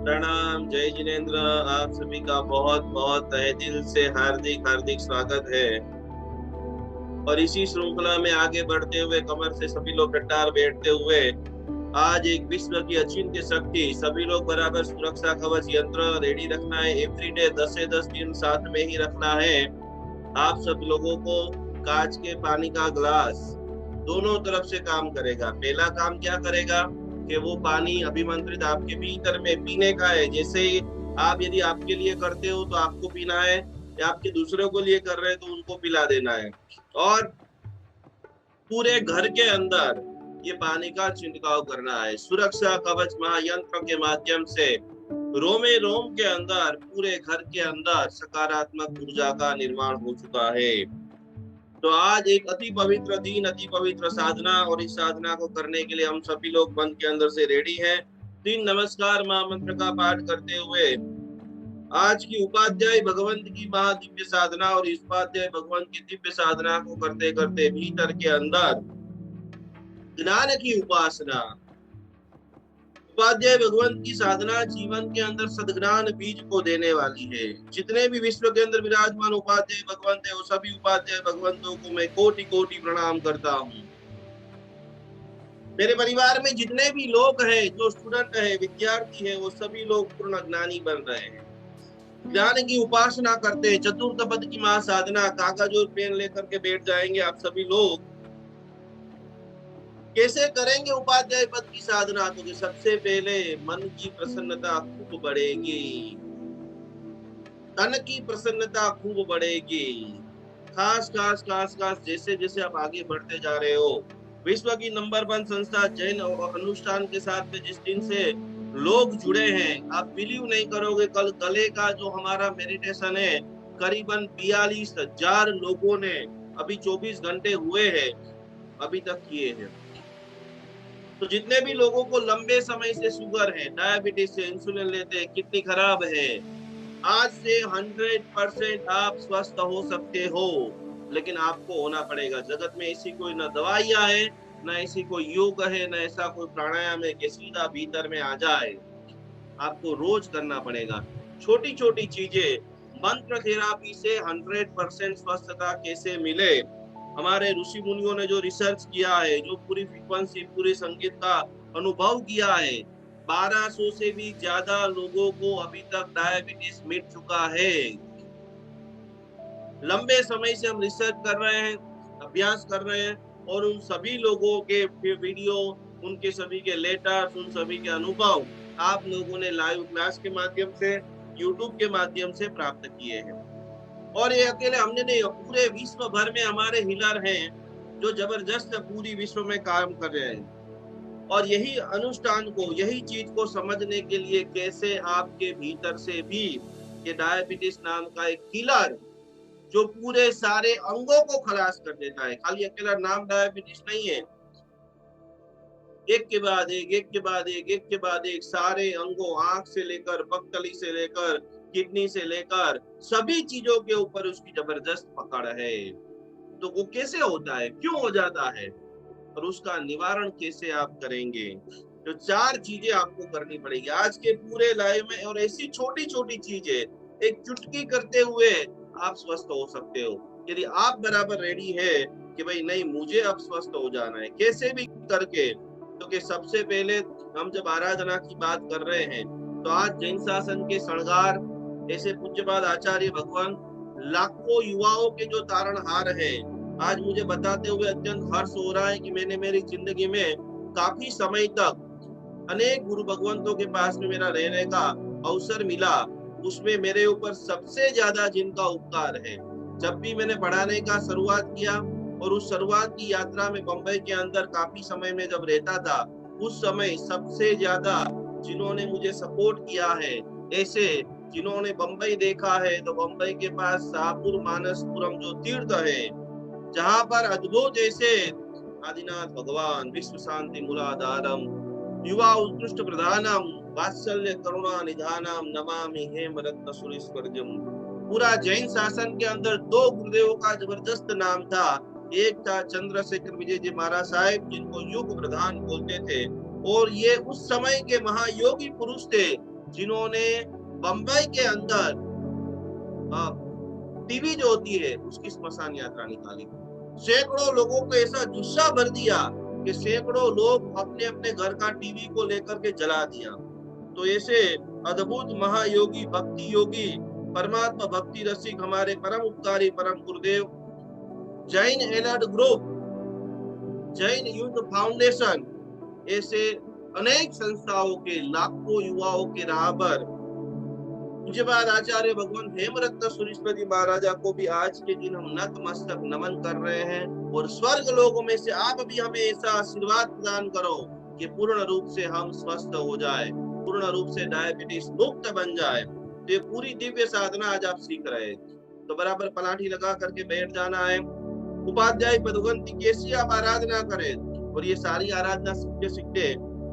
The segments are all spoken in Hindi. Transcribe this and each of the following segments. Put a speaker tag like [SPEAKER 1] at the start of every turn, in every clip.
[SPEAKER 1] प्रणाम, जय जिनेन्द्र। आप सभी का बहुत बहुत तहे दिल से हार्दिक हार्दिक स्वागत है। और इसी श्रृंखला में आगे बढ़ते हुए, कमर से सभी लोग कट्टार बैठते हुए, आज एक विश्व की अचिंत्य शक्ति, सभी लोग बराबर सुरक्षा कवच यंत्र रेडी रखना है। एवरीडे 10 से 10 दिन साथ में ही रखना है। आप सब लोगों को कांच के पानी का ग्लास दोनों तरफ से काम करेगा। पहला काम क्या करेगा कि वो पानी अभिमंत्रित आपके भीतर में पीने का है। जैसे आप यदि आपके लिए करते हो तो आपको पीना है, या आपके दूसरों को लिए कर रहे हैं तो उनको पिला देना है। और पूरे घर के अंदर ये पानी का छिड़काव करना है। सुरक्षा कवच महायंत्र के माध्यम से रोमे रोम के अंदर, पूरे घर के अंदर सकारात्मक ऊर्जा का निर्माण हो चुका है। तो आज एक अति पवित्र दिन, अति पवित्र साधना, और इस साधना को करने के लिए हम सभी लोग मन के अंदर से रेडी हैं। 3 नमस्कार महामंत्र का पाठ करते हुए आज की उपाध्याय भगवंत की महादिव्य साधना और इस उपाध्याय भगवंत की दिव्य साधना को करते करते भीतर के अंदर ज्ञान की उपासना, उपाध्याय भगवंत की साधना जीवन के अंदर सद्ज्ञान बीज को देने वाली है। जितने भी विश्व के अंदर विराजमान उपाध्याय भगवंत है, वो सभी उपाध्याय भगवंतों को मैं कोटि कोटि प्रणाम करता हूँ। मेरे परिवार में जितने भी लोग हैं, जो स्टूडेंट है, विद्यार्थी है, वो सभी लोग पूर्ण ज्ञानी बन रहे हैं, ज्ञान की उपासना करते हैं। चतुर्थ पद की महासाधना, कागज और पेन लेकर के बैठ जाएंगे आप सभी लोग। कैसे करेंगे उपाध्याय पद की साधना? तो सबसे पहले मन की प्रसन्नता खूब बढ़ेगी, तन की प्रसन्नता खूब बढ़ेगी। खास खास खास खास जैसे जैसे आप आगे बढ़ते जा रहे हो, विश्व की नंबर 1 संस्था जैन अनुष्ठान के साथ में जिस दिन से लोग जुड़े हैं, आप बिलीव नहीं करोगे, कल गले का जो हमारा मेडिटेशन है, करीबन 42,000 लोगों ने अभी 24 घंटे हुए हैं अभी तक किए हैं। तो जितने भी लोगों को लंबे समय से शुगर है, डायबिटीज है, इंसुलिन लेते हैं, किडनी खराब है, आज से 100% आप स्वस्थ हो सकते हो। लेकिन आपको होना पड़ेगा। जगत में ऐसी कोई न दवाइयां है, न ऐसी कोई योग है, न ऐसा कोई प्राणायाम है कि सीधा भीतर में आ जाए। आपको रोज करना पड़ेगा। छोटी छोटी चीजें, मंत्र थेरापी से 100% स्वस्थता कैसे मिले, हमारे ऋषि मुनियों ने जो रिसर्च किया है, जो पूरी फ्रीक्वेंसी, पूरे संगीत का अनुभव किया है, 1200 से भी ज्यादा लोगों को अभी तक डायबिटीज मिट चुका है। लंबे समय से हम रिसर्च कर रहे हैं, अभ्यास कर रहे हैं, और उन सभी लोगों के वीडियो, उनके सभी के लेटर्स, उन सभी के अनुभव आप लोगों ने लाइव क्लास के माध्यम से, यूट्यूब के माध्यम से प्राप्त किए हैं। और ये अकेले हमने नहीं, पूरे विश्व भर में हमारे हीलर हैं जो जबरदस्त पूरी विश्व में काम कर रहे हैं। और यही अनुष्ठान को, यही चीज को समझने के लिए कैसे आपके भीतर से भी ये डायबिटीज नाम का एक हीलर जो पूरे सारे अंगों को खलास कर देता है, खाली अकेला नाम डायबिटीज नहीं है, एक के बाद एक, एक के बाद एक, एक के बाद एक, सारे अंगों, आंख से लेकर पक्तली से लेकर किडनी से लेकर सभी चीजों के ऊपर उसकी जबरदस्त पकड़ है। तो वो कैसे होता है, क्यों हो जाता है, और उसका निवारण कैसे आप करेंगे? तो 4 चीजें आपको करनी पड़ेगी आज के पूरे लाइव में। और ऐसी छोटी छोटी चीजें एक चुटकी करते हुए आप स्वस्थ हो सकते हो। यदि आप बराबर रेडी है कि भाई नहीं, मुझे अब स्वस्थ हो जाना है, कैसे भी करके, तो सबसे पहले हम जब आराधना की बात कर रहे हैं, तो आज जैन शासन के शृंगार, ऐसे पूज्यपाद आचार्य भगवान लाखों युवाओं के जो तारणहार है, आज मुझे बताते हुए अत्यंत हर्ष हो रहा है कि मैंने मेरी जिंदगी में काफी समय तक अनेक गुरु भगवंतों के पास में मेरा रहने का अवसर मिला। उसमें मेरे ऊपर सबसे ज्यादा जिनका उपकार है, जब भी मैंने पढ़ाने का शुरुआत किया और उस शुरुआत की यात्रा में बम्बई के अंदर काफी समय में जब रहता था, उस समय सबसे ज्यादा जिन्होंने मुझे सपोर्ट किया है, ऐसे जिन्होंने बम्बई देखा है, तो बम्बई के पास शाहपुर मानसपुरम जो तीर्थ है, जहां पर अद्भुत ऐसे आदिनाथ भगवान विश्व शांति मूलाधारम युवा उत्कृष्ट प्रधानम वात्सल्य करुणा निधानम नमामि हेम रत्न सुरेश्वरजम। पूरा जैन शासन के अंदर दो गुरुदेवों का जबरदस्त नाम था। एक था चंद्रशेखर विजय जी महाराज साहेब, जिनको युग प्रधान बोलते थे, और ये उस समय के महायोगी पुरुष थे जिन्होंने बम्बई के अंदर टीवी जो होती है उसकी स्मशान यात्रा निकाली। सैकड़ों लोगों को ऐसा जुस्सा भर दिया कि सैकड़ों लोग अपने अपने घर का टीवी को लेकर के जला दिया। तो ऐसे अद्भुत महायोगी भक्ति योगी परमात्मा भक्ति रसिक हमारे परम उपकारी परम गुरुदेव, Jain alert group, Jain youth foundation, ऐसे अनेक संस्थाओं के लाखों युवाओं के राहबर पूज्यपाद आचार्य भगवान हेमरत्न सुरेश्वर जी महाराजा को भी आज के दिन हम नतमस्तक नमन कर रहे हैं। और स्वर्ग लोगों में से आप भी हमें ऐसा आशीर्वाद प्रदान करो कि पूर्ण रूप से हम स्वस्थ हो जाए, पूर्ण रूप से डायबिटीज मुक्त बन जाए। तो ये पूरी दिव्य साधना आज आप सीख रहे हैं, तो बराबर पलाठी लगा करके बैठ जाना है। उपाध्याय पदवंती कैसी आप आराधना करें, और ये सारी आराधना सीखते सीखते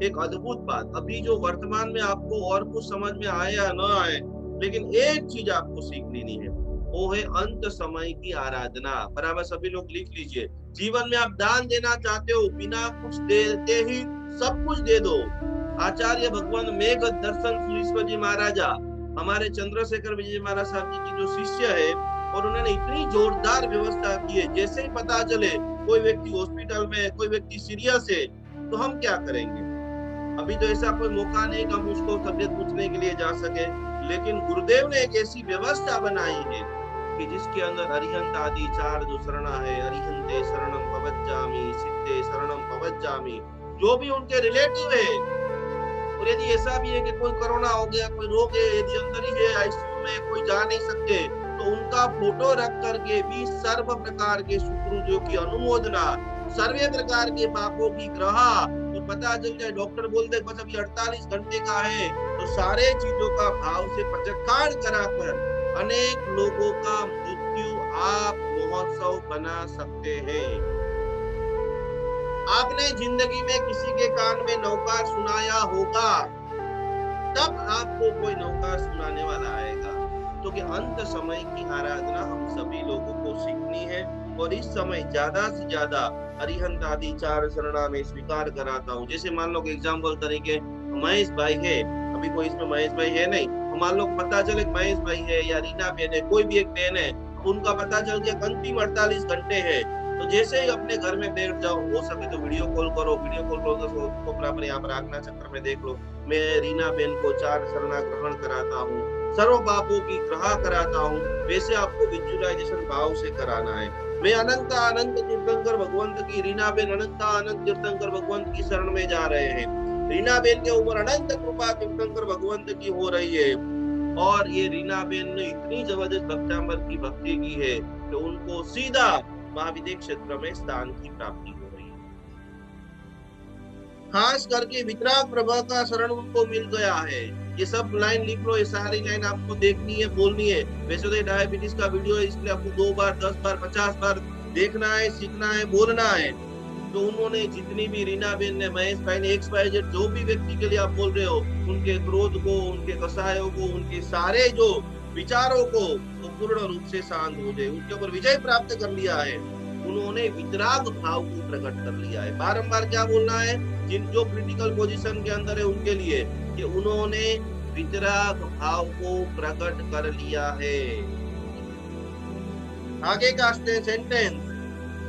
[SPEAKER 1] एक अद्भुत बात, अभी जो वर्तमान में आपको और कुछ समझ में आए या न आए, लेकिन एक चीज आपको सीख लेनी है, वो है अंत समय की आराधना। बराबर सभी लोग लिख लीजिए। जीवन में आप दान देना चाहते हो, बिना कुछ देते ही सब कुछ दे दो। आचार्य भगवान मेघ दर्शन सुरेश्वर जी महाराजा हमारे चंद्रशेखर विजय महाराज साहब जी की जो शिष्य है, और उन्होंने इतनी जोरदार व्यवस्था की है, जैसे ही पता चले कोई व्यक्ति हॉस्पिटल में, कोई व्यक्ति सीरियस है, तो हम क्या करेंगे। अभी तो ऐसा कोई मौका नहीं कि हम उसको तबियत पूछने के लिए जा सके, लेकिन गुरुदेव ने एक ऐसी व्यवस्था बनाई है कि जिसके अंदर अरिहंत आदि चार जो शरणा है, अरिहंते शरणम पवज्जामि, सिद्धे शरणम पवज्जामि, जो भी उनके रिलेटिव है, और यदि ऐसा भी है कि कोई कोरोना हो गया, कोई रोग है, यदि अंदर ही है आईसीयू में, कोई जा नहीं सकते, तो उनका फोटो रख करके भी सर्व प्रकार के सुकृतों की अनुमोदना, सर्वे प्रकार के पापों की ग्रहा, तो पता चल जाए, डॉक्टर बोलते बस अभी 48 घंटे का है, तो सारे चीजों का भाव से पचकाड़ कराकर अनेक लोगों का मृत्यु आप महोत्सव बना सकते हैं। आपने जिंदगी में किसी के कान में नौकार सुनाया होगा, तब आपको कोई नौकार सुनाने वाला आएगा। तो कि अंत समय की आराधना हम सभी लोगों को सीखनी है, और इस समय ज्यादा से ज्यादा अरिहंत आदि चार शरणा में स्वीकार कराता हूँ। जैसे मान लो एग्जाम्पल तरीके महेश भाई है, अभी कोई इसमें महेश भाई है नहीं, मान लो पता चले महेश भाई है या रीना बहन है, कोई भी एक बहन है, उनका पता चल गया अंतिम 48 घंटे है, तो जैसे ही अपने घर में बैठ जाओ, हो सके तो वीडियो कॉल करो, वीडियो कॉल करो तो बराबर यहाँ पर आगना चक्र में देख लो, मैं रीना बहन को चार शरणा ग्रहण कराता हूँ, सर्व पापों की ग्रहा कराता हूँ। वैसे आपको विजुअलाइजेशन भाव से कराना है। मैं अनंत अनंत तीर्थंकर भगवंत की, रीना बेन अनंत अनंत तीर्थंकर भगवंत की शरण में जा रहे हैं। रीना बेन के ऊपर अनंत कृपा तीर्थंकर भगवंत की हो रही है, और ये रीना बेन ने इतनी जबरदस्त भक्तांबर की भक्ति की है कि उनको सीधा महाविद्य क्षेत्र में स्थान की प्राप्ति हो रही है। खास करके वितराग प्रभा का शरण उनको मिल गया है। ये सब लाइन लिख लो, ये सारी लाइन आपको देखनी है, बोलनी है। वैसे तो डायबिटीज का वीडियो है, इसलिए आपको 2 बार 10 बार 50 बार देखना है, सीखना है, बोलना है। तो उन्होंने जितनी भी रीना बेन ने, महेश भाई ने, XYZ जो भी व्यक्ति के लिए आप बोल रहे हो, उनके क्रोध को, उनके कसायों को, उनके सारे जो विचारों को तो पूर्ण रूप से शांत हो जाए, उनके ऊपर विजय प्राप्त कर लिया है। उन्होंने वितराग भाव को प्रकट कर लिया है। बारंबार क्या बोलना है, जिन जो क्रिटिकल पोजीशन के अंदर है उनके लिए, कि उन्होंने वितराग भाव को प्रकट कर लिया है। आगे का सेंटेंस,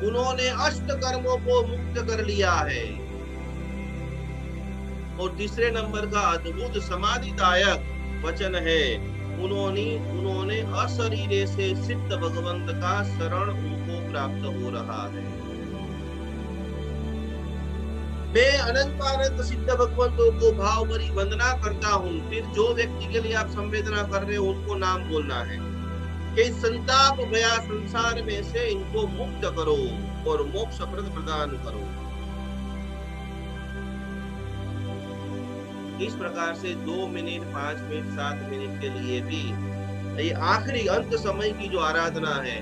[SPEAKER 1] उन्होंने अष्ट कर्मों को मुक्त कर लिया है। और तीसरे नंबर का अद्भुत समाधिदायक वचन है, उन्होंने अशरीरे से सिद्ध भगवंत का शरण उनको प्राप्त हो रहा है। मैं अनंत अनंत सिद्ध भगवंतों को भाव भरी वंदना करता हूँ। फिर जो व्यक्ति के लिए आप संवेदना कर रहे हो उनको नाम बोलना है कि संताप भया संसार में से इनको मुक्त करो। और मोक्ष प्रदान करो। इस प्रकार से 2 मिनट, 5 मिनट, 7 मिनट के लिए भी ये आखिरी अंत समय की जो आराधना है,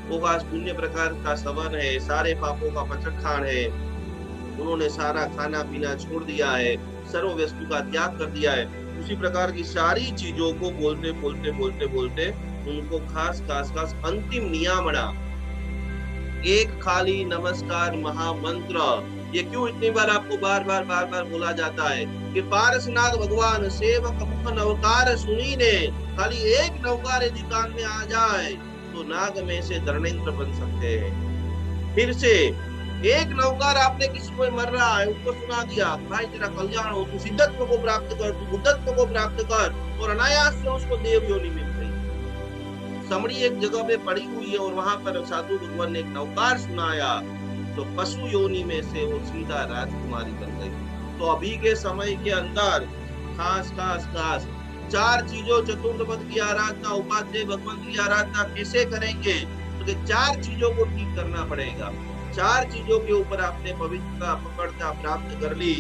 [SPEAKER 1] वो आज पुण्य प्रकार का सवन है, सारे पापों का पचटखान है। उन्होंने सारा खाना पीना छोड़ दिया है, सर्व वस्तु का त्याग कर दिया है। उसी प्रकार की सारी चीजों को बोलते बोलते बोलते बोलते उनको खास खास खास अंतिम नियामना, एक खाली नमस्कार महामंत्र, ये क्यों इतनी बार आपको बार बार बोला जाता है कि पारसनाथ भगवान सेवक मुख नवकार सुनी ने, खाली एक नवकार यदि कान में आ जाए तो नाग में से धर्मेंद्र बन सकते हैं। फिर से एक नवकार आपने किसी को मर रहा है उसको सुना दिया, भाई तेरा कल्याण हो, तू सिद्धत्व को प्राप्त कर, तू बुद्धत्व को प्राप्त कर, और अनायास से उसको देव योनि मिल गई। समड़ी एक जगह पे पड़ी हुई है और वहां पर साधु भगवान ने एक नवकार सुनाया तो पशु योनि में से वो सीधा राजकुमारी बन गई। तो अभी के समय के अंदर खास खास खास 4 चीजों, चतुर्थ पद की आराधना, उपाध्याय भगवंत की आराधना कैसे करेंगे, तो 4 चीजों को ठीक करना पड़ेगा। 4 चीजों के ऊपर आपने पवित्रता पकड़ता प्राप्त कर ली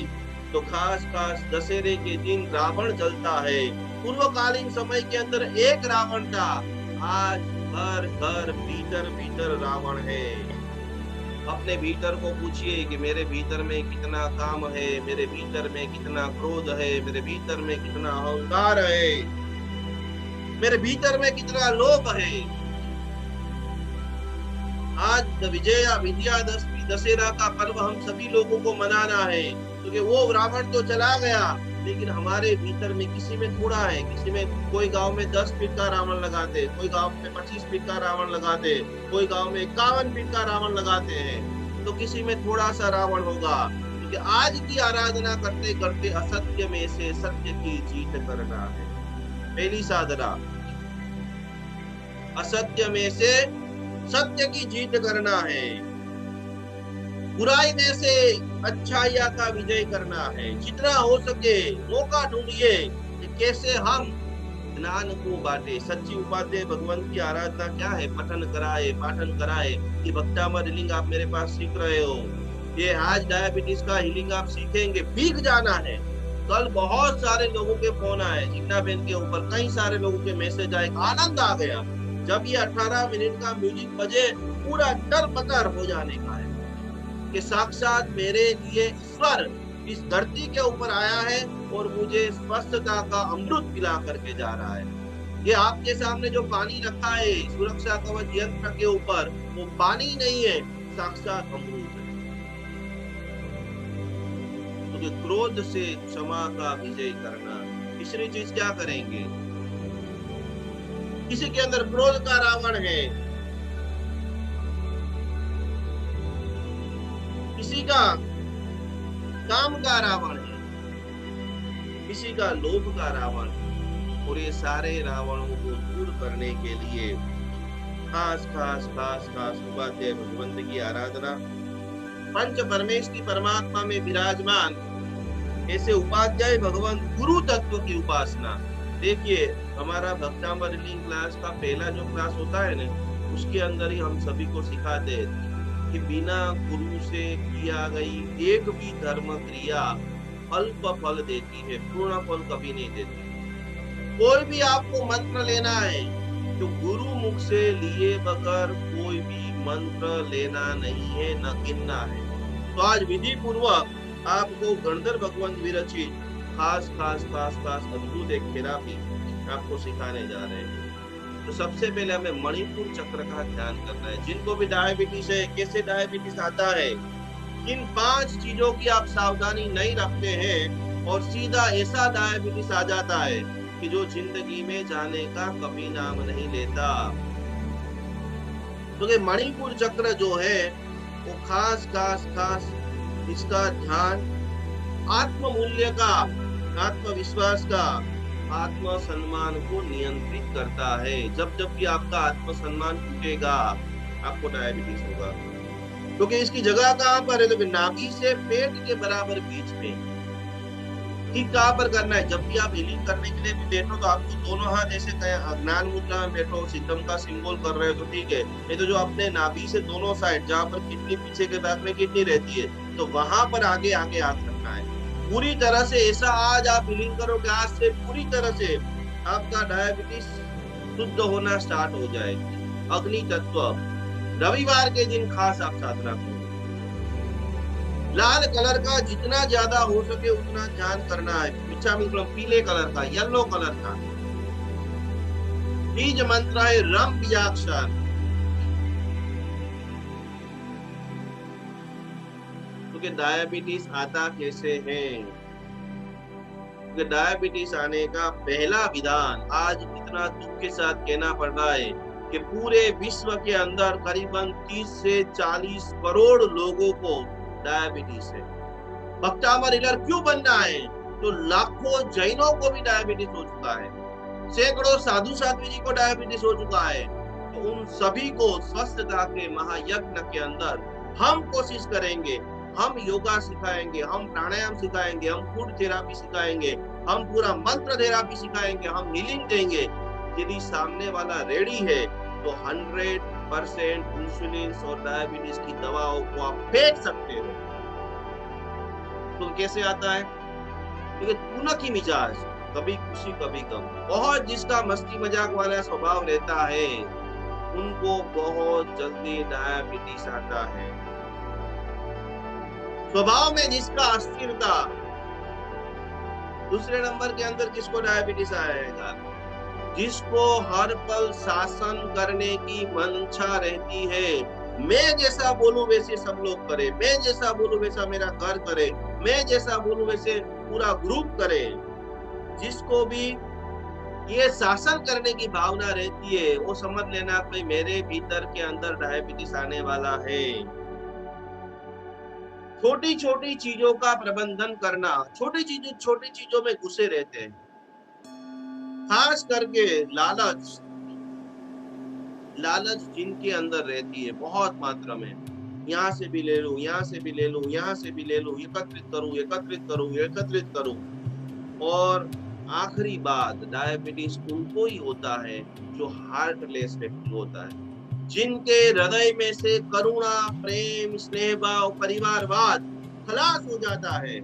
[SPEAKER 1] तो खास खास दशहरे के दिन रावण जलता है। पूर्वकालीन समय के अंदर एक रावण था, आज घर घर भीतर भीतर रावण है। अपने भीतर को पूछिए कि मेरे भीतर में कितना काम है, मेरे भीतर में कितना क्रोध है, मेरे भीतर में कितना अहंकार है, मेरे भीतर में कितना लोभ है। आज विजया विजयादशमी दशहरा का पर्व हम सभी लोगों को मनाना है, क्योंकि वो रावण तो चला गया, लेकिन हमारे भीतर में किसी में थोड़ा है, किसी में कोई गांव में 10 फीट का रावण लगाते, कोई गांव में 25 फीट का रावण लगाते, कोई गांव में 51 फीट का रावण लगाते हैं, तो किसी में थोड़ा सा रावण होगा। क्योंकि आज की आराधना करते करते असत्य में से सत्य की जीत करना है। पहली साधना, असत्य में से सत्य की जीत करना है, बुराई में से अच्छाई का विजय करना है। जितना हो सके मौका ढूंढिए कि कैसे हम ज्ञान को बांटे। सच्ची उपाध्याय भगवंत की आराधना क्या है, पठन कराए, पाठन कराए। ये भक्तामृत हीलिंग आप मेरे पास सीख रहे हो, ये आज डायबिटीज का हीलिंग आप सीखेंगे, भीग जाना है। कल बहुत सारे लोगों के फोन आए, जिग्ना बहन के ऊपर कई सारे लोगों के मैसेज आए, आनंद आ गया। जब ये 18 मिनट का म्यूजिक बजे, पूरा डर बतर हो जाने का है कि साक्षात मेरे लिए ईश्वर इस धरती के ऊपर आया है और मुझे स्वस्थता का अमृत पिला करके जा रहा है। ये आपके सामने जो पानी रखा है सुरक्षा कवच यंत्र के ऊपर, वो पानी नहीं है, साक्षात अमृत है। तो क्रोध से क्षमा का विजय करना। तीसरी चीज क्या करेंगे, किसी के अंदर क्रोध का रावण है, किसी का काम का रावण है, किसी का लोभ का रावण है, और ये सारे रावणों को दूर करने के लिए खास खास खास खास उपाध्याय भगवंत की आराधना, पंच परमेश्वरी परमात्मा में विराजमान ऐसे उपाध्याय भगवंत गुरु तत्व की उपासना। देखिए हमारा भक्तामृत हीलिंग क्लास का पहला जो क्लास होता है ना, उसके अंदर ही हम सभी को सिखाते हैं कि बिना गुरु से किया गई एक भी धर्म क्रिया अल्प फल देती है, पूर्ण फल कभी नहीं देती। कोई भी आपको मंत्र लेना है तो गुरु मुख से लिए बगैर कोई भी मंत्र लेना नहीं है, न गिनना है। तो आज विधि पूर्वक आपको गणधर भगवंत विरचित खास खास खास खास अद्भुत एक थेरापी आपको सिखाने जा रहे हैं। तो सबसे पहले हमें मणिपुर चक्र का ध्यान करना है। जिनको भी डायबिटीज है, कैसे डायबिटीज आता है, इन 5 चीजों की आप सावधानी नहीं रखते हैं और सीधा ऐसा डायबिटीज आ जाता है कि जो जिंदगी में जाने का कभी नाम नहीं लेता। तो ये मणिपुर चक्र जो है वो खास खास खास इसका ध्यान आत्म मूल्य का, आत्मविश्वास का, आत्म सम्मान को नियंत्रित करता है। जब जब भी आपका आत्म सम्मान टूटेगा आपको डायबिटीज होगा, क्योंकि इसकी जगह कहाँ पर है, तो नाभि से पेट के बराबर बीच में। ठीक कहाँ पर करना है? जब भी आप हीलिंग करने के लिए भी बैठो तो आपको दोनों हाथ ऐसे ज्ञान मुद्रा में बैठो, सिद्धम का सिंबल कर रहे हो तो ठीक है। नहीं तो जो अपने नाभि से दोनों साइड जहाँ पर किडनी पीछे के भाग में किडनी रहती है तो वहां पर आगे आगे हाथ रखना है। पूरी तरह से ऐसा आज आप हीलिंग करोगे, आज से पूरी तरह से आपका डायबिटीज शुद्ध होना स्टार्ट हो जाएगी। अग्नि तत्व रविवार के दिन खास आप साधना करो। लाल कलर का जितना ज्यादा हो सके उतना ध्यान करना है। मतलब पीले कलर का, येलो कलर का। बीज मंत्र है रम बीजाक्षर। क्योंकि डायबिटीज आता कैसे है? क्योंकि डायबिटीज आने का पहला विधान आज इतना दुख के साथ कहना पड़ रहा है कि पूरे विश्व के अंदर करीबन 30 से 40 करोड़ लोगों को डायबिटीज है। भक्तामर हीलर क्यों बनना है? तो लाखों जैनों को भी डायबिटीज हो चुका है, सैकड़ों साधु साध्वी जी को डायबिटीज हो चुका है। तो उन सभी को स्वस्थता के महायज्ञ के अंदर हम कोशिश करेंगे, हम योगा सिखाएंगे, हम प्राणायाम सिखाएंगे, हम फूड थेरापी सिखाएंगे, हम पूरा मंत्र थेरापी सिखाएंगे, हम हीलिंग देंगे। यदि सामने वाला रेडी है तो 100% इंसुलिन और डायबिटीज की दवाओं को आप फेंक सकते हो। तो कैसे आता है? क्योंकि तुनक ही मिजाज, कभी खुशी कभी गम। बहुत जिसका मस्ती मजाक वाला स्वभाव रहता है उनको बहुत जल्दी डायबिटीज आता है। स्वभाव में जिसका अस्थिरता, दूसरे नंबर के अंदर किसको डायबिटीज आएगा? जिसको हर पल शासन करने की मंशा रहती है। मैं जैसा बोलूं वैसे सब लोग करे, मैं जैसा बोलूं वैसा मेरा घर करे, मैं जैसा बोलूं वैसे पूरा ग्रुप करे। जिसको भी ये शासन करने की भावना रहती है वो समझ लेना कि मेरे भीतर के अंदर डायबिटीज आने वाला है। छोटी छोटी चीजों का प्रबंधन करना, छोटी चीजों में घुसे रहते हैं। खास करके लालच जिनके अंदर रहती है बहुत मात्रा में, यहाँ से भी ले लूं, यहाँ से भी ले लूं, यहाँ से भी ले लूं, एकत्रित करूं। और आखिरी बात, डायबिटीज उनको ही होता है जो हार्टलेस व्यक्ति होता है, जिनके हृदय में से करुणा, प्रेम, स्नेह भाव, परिवारवाद खलास हो जाता है।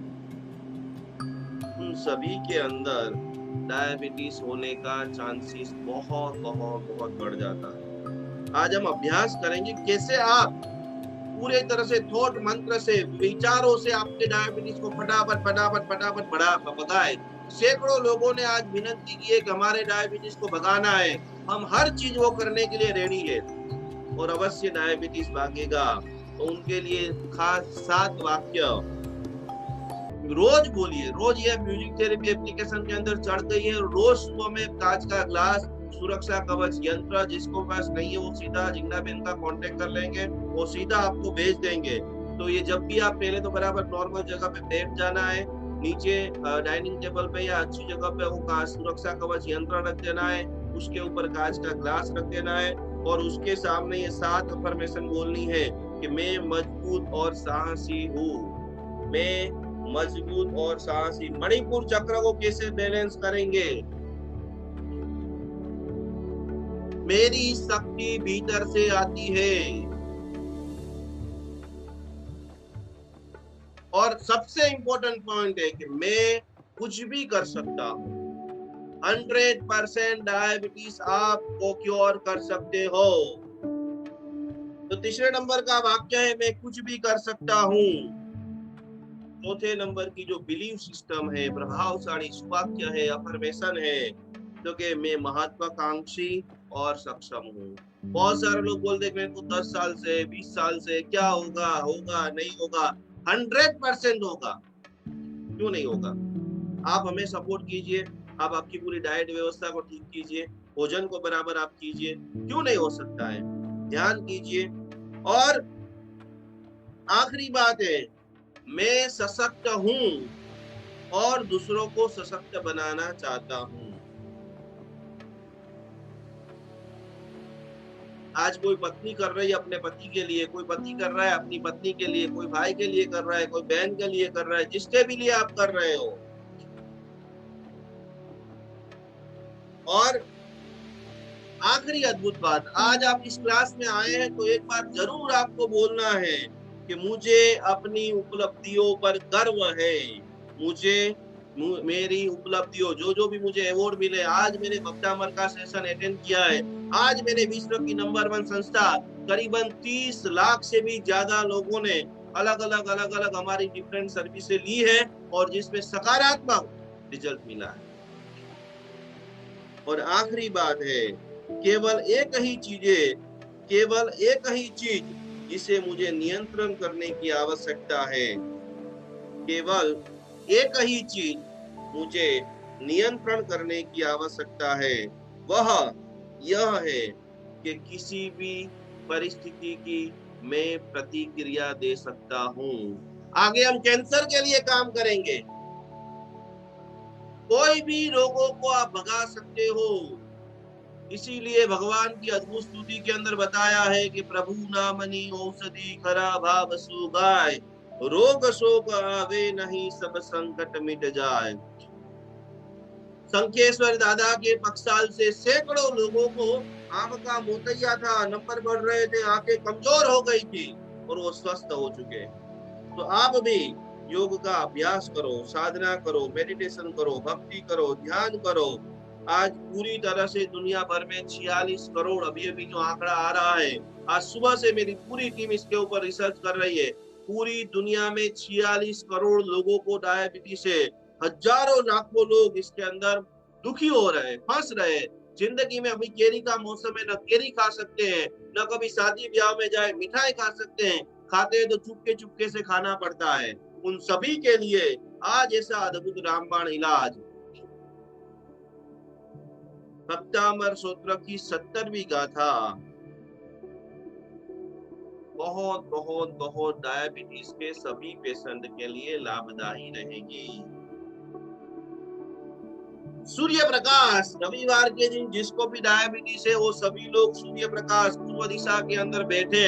[SPEAKER 1] उन सभी के अंदर डायबिटीज होने का चांसेस बहुत बहुत बहुत बढ़ जाता है। आज हम अभ्यास करेंगे कैसे आप पूरे तरह से थॉट मंत्र से, विचारों से आपके डायबिटीज को फटाफट भगाए। सैकड़ों लोगों ने आज विनती की है कि हमारे डायबिटीज को भगाना है। हम हर चीज वो करने के लिए रेडी है और अवश्य डायबिटीज भागेगा। तो उनके लिए खास 7 वाक्य रोज बोलिए। रोज ये म्यूजिक थेरेपी एप्लीकेशन के अंदर चढ़ गई है। रोज सुबह में कांच का ग्लास, सुरक्षा कवच यंत्र, जिसको पास नहीं है वो सीधा जिग्ना बहन का कांटेक्ट कर लेंगे, वो सीधा आपको भेज देंगे। तो ये जब भी आप पहले तो बराबर नॉर्मल जगह पे बैठ जाना है, नीचे डाइनिंग टेबल पे या अच्छी जगह पे वो सुरक्षा कवच यंत्र रख देना है, उसके ऊपर कांच का ग्लास रख देना है और उसके सामने ये 7 अफर्मेशन बोलनी है कि मैं मजबूत और साहसी हूँ। मैं मजबूत और साहसी। मणिपुर चक्र को कैसे बैलेंस करेंगे? मेरी शक्ति भीतर से आती है। और सबसे इंपॉर्टेंट पॉइंट है कि मैं कुछ भी कर सकता हूं। 100% डायबिटीज आपको क्योर कर सकते हो। तो तीसरे नंबर का वाक्य है मैं कुछ भी कर सकता हूं। चौथे नंबर की जो बिलीफ सिस्टम है, प्रभावशाली वाक्य है, अफर्मेशन है, तो कि मैं महत्वाकांक्षी और सक्षम हूँ। बहुत सारे लोग बोलते हैं मेरे को 10 साल से 20 साल से क्या होगा, होगा नहीं होगा। 100% होगा। क्यों नहीं होगा? आप हमें सपोर्ट कीजिए, आप आपकी पूरी डाइट व्यवस्था को ठीक कीजिए, भोजन को बराबर आप कीजिए, क्यों नहीं हो सकता है? ध्यान कीजिए। और आखिरी बात है, मैं सशक्त हूं और दूसरों को सशक्त बनाना चाहता हूं। आज कोई पत्नी कर रही है अपने पति के लिए, कोई पति कर रहा है अपनी पत्नी के लिए, कोई भाई के लिए कर रहा है, कोई बहन के लिए कर रहा है, जिसके भी लिए आप कर रहे हो, और आखिरी अद्भुत बात, आज आप इस क्लास में आए हैं तो एक बात जरूर आपको बोलना है कि मुझे अपनी उपलब्धियों पर गर्व है। मुझे मेरी उपलब्धियों, जो भी मुझे अवार्ड मिले, आज मैंने बप्टामर का सेशन अटेंड किया है, आज मैंने विश्व की नंबर 1 संस्था, करीबन 30 लाख से भी ज्यादा लोगों ने अलग अलग हमारी डिफरेंट सर्विसेज ली है और जिसमें सकारात्मक रिजल्ट मिला है। और आखिरी बात है, केवल एक ही चीज जिसे मुझे नियंत्रण करने की आवश्यकता है, केवल एक ही चीज मुझे नियंत्रण करने की आवश्यकता है, वह यह है कि किसी भी परिस्थिति की मैं प्रतिक्रिया दे सकता हूं। आगे हम कैंसर के लिए काम करेंगे। कोई भी रोगों को आप भगा सकते हो। इसीलिए भगवान की अद्भुत स्तुति के अंदर बताया है कि प्रभु नामनी औषधि खरा भाव सुगाय, रोग शोक आवे नहीं सब संकट मिट जाए। शंखेश्वर दादा के पक्षाल से सैकड़ों लोगों को आंख का मोतिया था, नंबर बढ़ रहे थे, आंखें कमजोर हो गई थी और वो स्वस्थ हो चुके। तो आप भी योग का अभ्यास करो, साधना करो, मेडिटेशन करो, भक्ति करो, ध्यान करो। आज पूरी तरह से दुनिया भर में 46 करोड़, अभी जो आंकड़ा आ रहा है, आज सुबह से मेरी पूरी टीम इसके ऊपर रिसर्च कर रही है। पूरी दुनिया में 46 करोड़ लोगों को डायबिटीज है। हजारों लाखों लोग इसके अंदर दुखी हो रहे हैं, फंस रहे हैं। जिंदगी में अभी केरी का मौसम है, न केरी खा सकते हैं, न कभी शादी ब्याह में जाए मिठाई खा सकते हैं, खाते हैं तो चुपके से खाना पड़ता है। उन सभी के लिए आज ऐसा अद्भुत रामबाण इलाज, भक्तामर सूत्र की 70वीं गाथा बहुत बहुत बहुत डायबिटीज के सभी पेशेंट के लिए लाभदायी रहेगी। सूर्य प्रकाश, रविवार के दिन जिसको भी डायबिटीज है वो सभी लोग सूर्य प्रकाश पूर्व दिशा के अंदर बैठे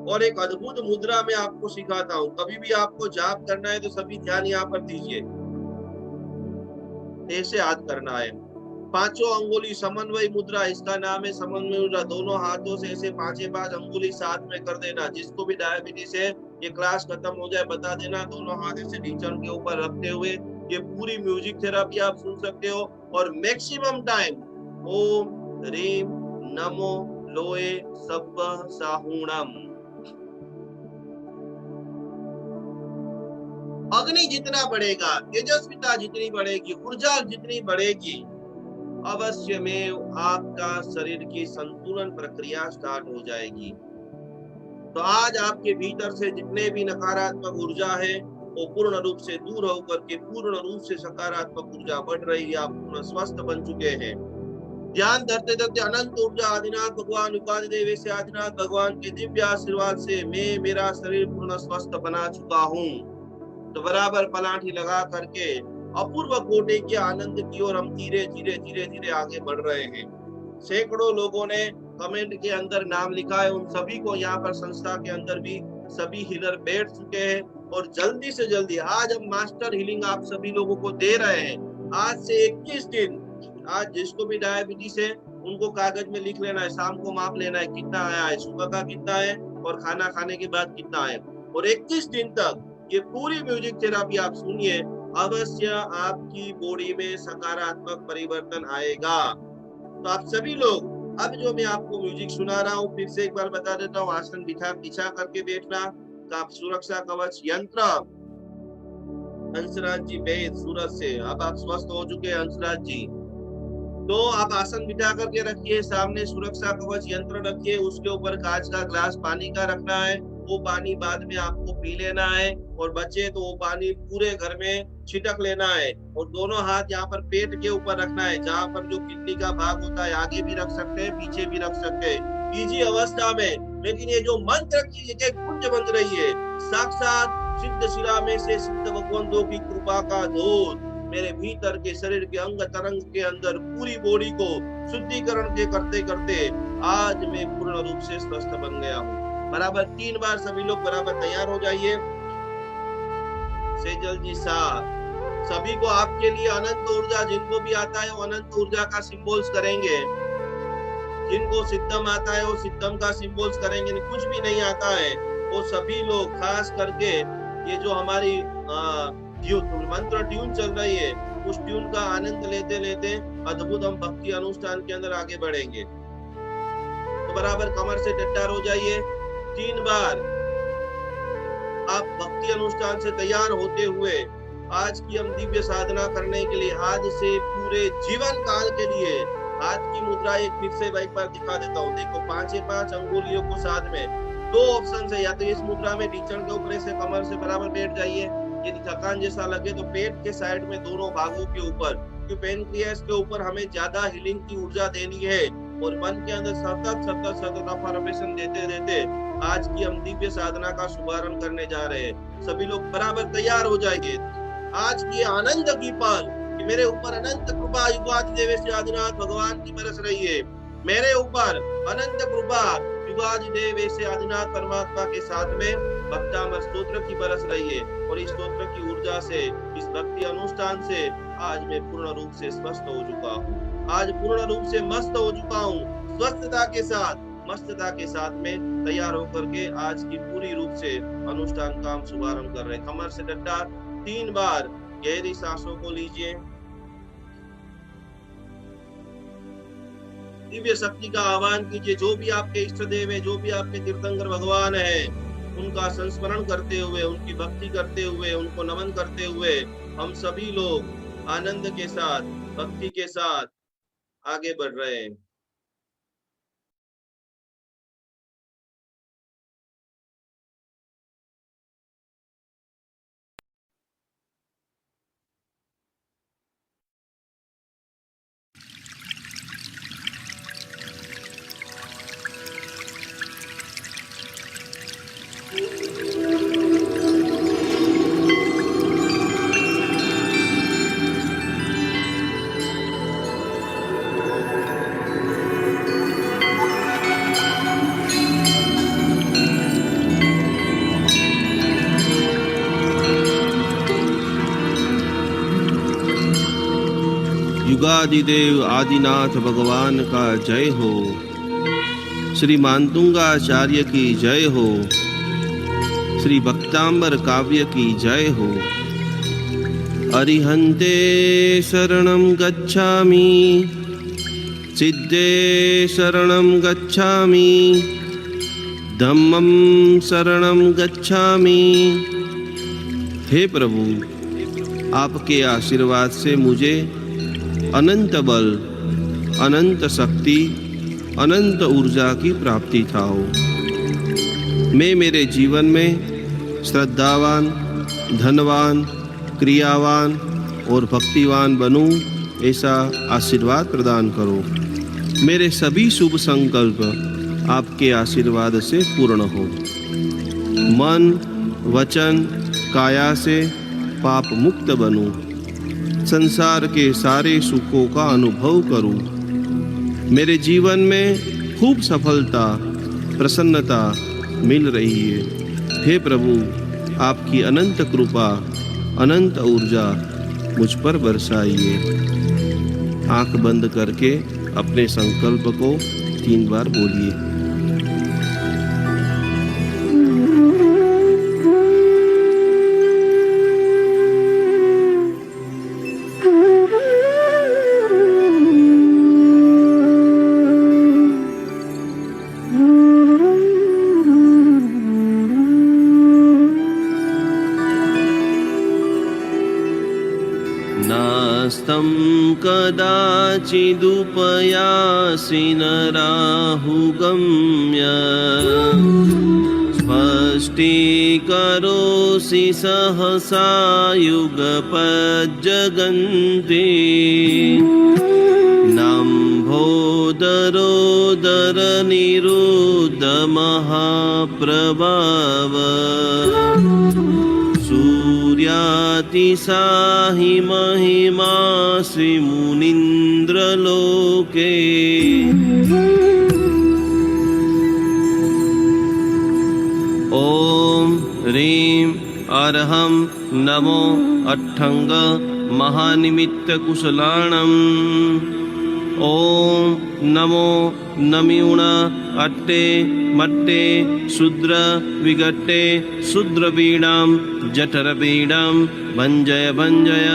[SPEAKER 1] और एक अद्भुत मुद्रा में आपको सिखाता हूँ। कभी भी आपको जाप करना है तो सभी ध्यान यहाँ पर दीजिए। ऐसे हाथ करना है, पांचों अंगुली समन्वय मुद्रा, इसका नाम है समन्वय मुद्रा। दोनों हाथों से ऐसे 5 अंगुली साथ में कर देना। जिसको भी डायबिटीज है, ये क्लास खत्म हो जाए बता देना। दोनों हाथ ऐसे ढीचन के ऊपर रखते हुए ये पूरी म्यूजिक थेरापी आप सुन सकते हो। और मैक्सिमम टाइम ओम ह्रीम नमो लोए सब्बः साहुणम। अग्नि जितना बढ़ेगा, तेजस्विता जितनी बढ़ेगी, ऊर्जा जितनी बढ़ेगी, अवश्य में आपका शरीर की संतुलन प्रक्रिया स्टार्ट हो जाएगी। तो आज आपके भीतर से जितने भी नकारात्मक ऊर्जा है वो पूर्ण रूप से दूर होकर के पूर्ण रूप से सकारात्मक ऊर्जा बढ़ रही है। आप पूर्ण स्वस्थ बन चुके हैं। ध्यान धरते धरते अनंत ऊर्जा आदिनाथ भगवान उपाधि देव से आदिनाथ भगवान के दिव्य आशीर्वाद से मैं मेरा शरीर पूर्ण स्वस्थ बना चुका हूँ। तो बराबर पलाठी लगा करके अपूर्व कोटि के आनंद की ओर हम धीरे धीरे आगे बढ़ रहे हैं। सैकड़ों लोगों ने कमेंट के अंदर नाम लिखा है, उन सभी को यहाँ पर संस्था के अंदर भी सभी हीलर बैठ चुके हैं और जल्दी से जल्दी आज हम मास्टर हीलिंग आप सभी लोगों को दे रहे हैं। आज से 21 दिन, आज जिसको भी डायबिटीज है उनको कागज में लिख लेना है, शाम को माप लेना है कितना आया है, सुबह का कितना है और खाना खाने के बाद कितना है। और 21 दिन तक ये पूरी म्यूजिक थेरापी आप सुनिए, अवश्य आपकी बॉडी में सकारात्मक परिवर्तन आएगा। तो आप सभी लोग, अब जो मैं आपको म्यूजिक सुना रहा हूँ फिर से एक बार बता देता हूँ। आसन बिछा करके बैठना, सुरक्षा कवच यंत्र हंसराज जी बेद सूरत से, अब आप स्वस्थ हो चुके हैं हंसराज जी। तो आप आसन बिठा करके रखिए, सामने सुरक्षा कवच यंत्र रखिए, उसके ऊपर कांच का ग्लास पानी का रखना है। वो पानी बाद में आपको पी लेना है और बचे तो वो पानी पूरे घर में छिटक लेना है। और दोनों हाथ यहाँ पर पेट के ऊपर रखना है, जहाँ पर जो किडनी का भाग होता है आगे भी रख सकते हैं पीछे भी रख सकते हैं, इजी अवस्था में। लेकिन ये जो मंत्र की कुंज बन रही है, साक्षात सिद्ध शिला में से सिद्ध भगवंतों की कृपा का दूध मेरे भीतर के शरीर के अंग तरंग के अंदर पूरी बॉडी को शुद्धिकरण के करते करते आज मैं पूर्ण रूप से स्वस्थ बन गया हूँ। बराबर 3 बार सभी लोग बराबर तैयार हो जाइए। सेजल जी 7, सभी को आपके लिए अनंत ऊर्जा, जिनको भी आता है वो अनंत ऊर्जा का सिंबल्स करेंगे। जिनको सिद्धम आता है वो सिद्धम का सिंबल्स करेंगे। कुछ भी नहीं आता है वो सभी लोग, खास करके ये जो हमारी मंत्र ट्यून चल रही है, उस ट्यून का आनंद लेते लेते अद्भुत हम भक्ति अनुष्ठान के अंदर आगे बढ़ेंगे। तो बराबर कमर से टट्टार हो जाइए। 3 बार आप भक्ति अनुष्ठान से तैयार होते हुए आज की हम दिव्य साधना करने के लिए, आज से पूरे जीवन काल के लिए हाथ की मुद्रा एक फिर से एक बार दिखा देता हूँ। देखो 5 अंगुलियों को साथ में 2 ऑप्शन है, या तो इस मुद्रा में ढीचण के ऊपर से कमर से बराबर बैठ जाइए। यदि थकान जैसा लगे तो पेट के साइड में दोनों भागों के ऊपर, क्योंकि पेनक्रियास के ऊपर हमें ज्यादा हीलिंग की ऊर्जा देनी है और मन के अंदर सतत अफर्मेशन देते देते आज की हम दिव्य साधना का शुभारंभ करने जा रहे हैं। सभी लोग बराबर तैयार हो जाएंगे। आज की आनंद की पल कि मेरे ऊपर अनंत कृपा युगादि देवेश आदिनाथ भगवान की बरस रही है। मेरे ऊपर अनंत कृपा युगादि देवेश आदिनाथ परमात्मा के साथ में भक्तामृत स्तोत्र की बरस रही है। और इस स्तोत्र की ऊर्जा से, इस भक्ति अनुष्ठान से आज मैं पूर्ण रूप से स्वस्थ हो चुका हूँ। आज पूर्ण रूप से मस्त हो चुका हूँ। स्वस्थता के साथ, मस्तता के साथ में तैयार होकर के आज की पूरी रूप से अनुष्ठान का हम शुभारंभ कर रहे हैं। कमर से टट्टार 3 बार गहरी सांसों को लीजिए। दिव्य शक्ति का आह्वान कीजिए। जो भी आपके इष्ट देव है, जो भी आपके तीर्थंकर भगवान है, उनका संस्मरण करते हुए, उनकी भक्ति करते हुए, उनको नमन करते हुए हम सभी लोग आनंद के साथ, भक्ति के साथ आगे बढ़ रहे हैं। युगादिदेव आदिनाथ भगवान का जय हो। श्री मातुंगाचार्य की जय हो। श्री भक्तांबर काव्य की जय हो। अरिहंते शरणं गच्छामि, सिद्धे शरणं गच्छामि, धम्मं शरणं गच्छामि। हे प्रभु, आपके आशीर्वाद से मुझे अनंत बल, अनंत शक्ति, अनंत ऊर्जा की प्राप्ति था हो। मैं मेरे जीवन में श्रद्धावान, धनवान, क्रियावान और भक्तिवान बनूं, ऐसा आशीर्वाद प्रदान करो। मेरे सभी शुभ संकल्प आपके आशीर्वाद से पूर्ण हो। मन, वचन, काया से पाप मुक्त बनूं। संसार के सारे सुखों का अनुभव करूं। मेरे जीवन में खूब सफलता, प्रसन्नता मिल रही है। हे प्रभु, आपकी अनंत कृपा, अनंत ऊर्जा मुझ पर बरसाइए। आंख बंद करके अपने संकल्प को 3 बार बोलिए। नास्तं कदाचिदुपयासि नराहुगम्य, स्पष्टीकरोषि सहसा युगपज्जगन्ति। नम्भोदरोदरनिरुद्धमहाप्रभाव, सूर्यातिसाहि महिमासि मुनीन्द्रलोके। ॐ ह्रीं अर्हं नमो अट्ठंग महानिमित्तकुशलाणम्। ॐ नमो नम्यूण अट्टे मट्टे शूद्र विगट्टे शूद्रपीडां जठरपीडां भञ्जय भञ्जय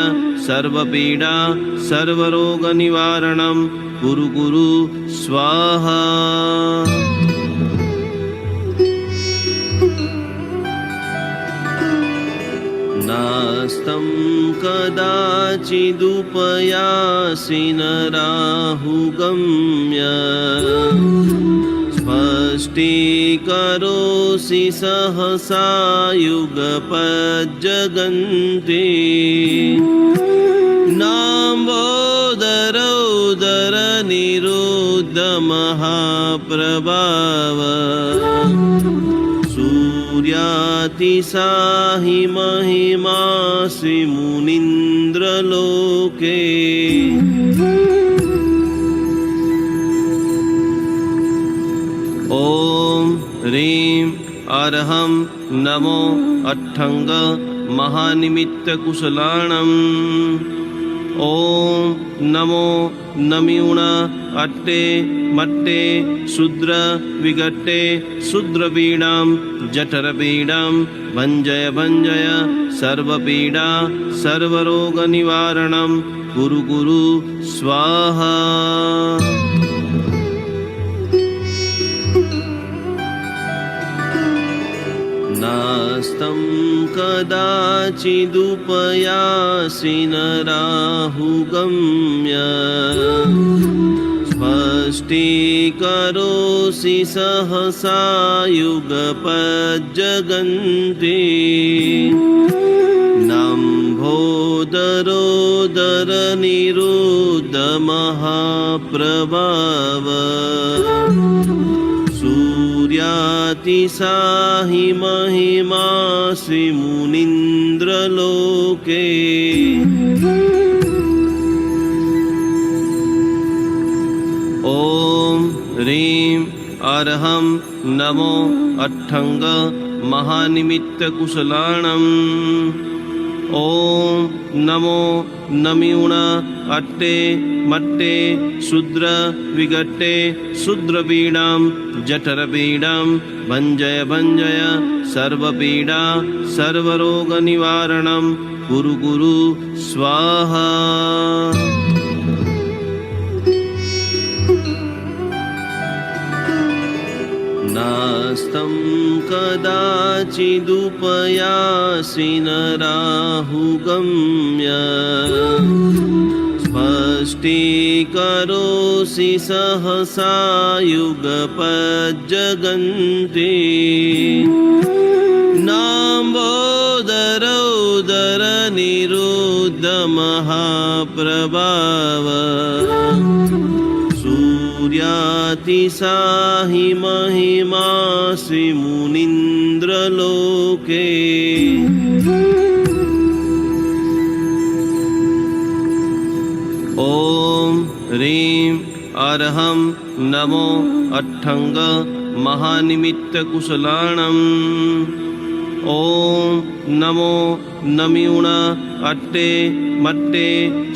[SPEAKER 1] सर्वपीडा सर्वरोगनिवारणं कुरु कुरु स्वाहा। नास्तं कदाचिदुपयासि नराहुगम्य स्पष्टीकरोषि सहसा युगपज्जगन्ति। नाम्बोदरोदरनिरुद्धमहाप्रभाव सूर्यातिसाहि महिमासि मुनीन्द्रलोके। ॐ ह्रीं अर्हं नमो अट्ठंग महानिमित्तकुशलाणम्। ॐ नमो नम्यूण अट्टे मट्टे शूद्र विगट्टे शूद्रपीडां जठरपीडां भञ्जय भञ्जय सर्वपीडा सर्वरोगनिवारणं कुरु कुरु स्वाहा। नास्तं कदाचिदुपयासि नराहुगम्य स्पष्टीकरोषि सहसा युगपज्जगन्ति। नाम्भोदरोदरनिरुद्धमहाप्रभाव सूर्यातिसाहि महिमासि मुनीन्द्रलोके। ॐ ह्रीं अर्हं नमो अट्ठंग महानिमित्तकुशलाणम्। ॐ नमो नम्यूण अट्टे मट्टे शूद्र विगट्टे शूद्रपीडां जठरपीडां भञ्जय भञ्जय सर्वपीडा सर्वरोगनिवारणं कुरु कुरु स्वाहा। नास्तं कदाचिदुपयासि नराहुगम्य स्पष्टीकरोषि सहसा युगपज्जगन्ति। नाम्भोदरोदरनिरुद्धमहाप्रभाव सूर्यातिसाहि महिमासि मुनीन्द्रलोके। ॐ ह्रीं अर्हं नमो अट्ठंग महानिमित्तकुशलाणम्। ॐ नमो नम्यूण अट्टे मट्टे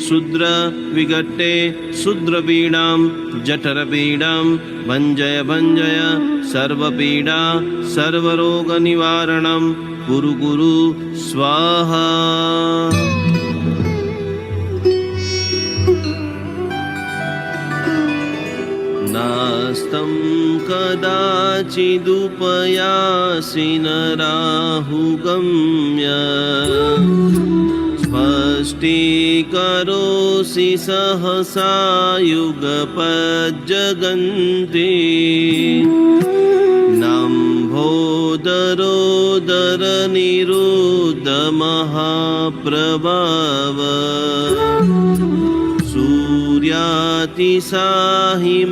[SPEAKER 1] शूद्र विगट्टे शूद्रपीडां जठरपीडां भञ्जय भञ्जय सर्वपीडा सर्वरोगनिवारणं कुरु कुरु स्वाहा। नास्तं कदाचिदुपयासि नराहुगम्य स्पष्टीकरोषि सहसा युगपज्जगन्ति। नाम्भोदरोदरनिरुद्धमहाप्रभाव सूर्यातिसाहि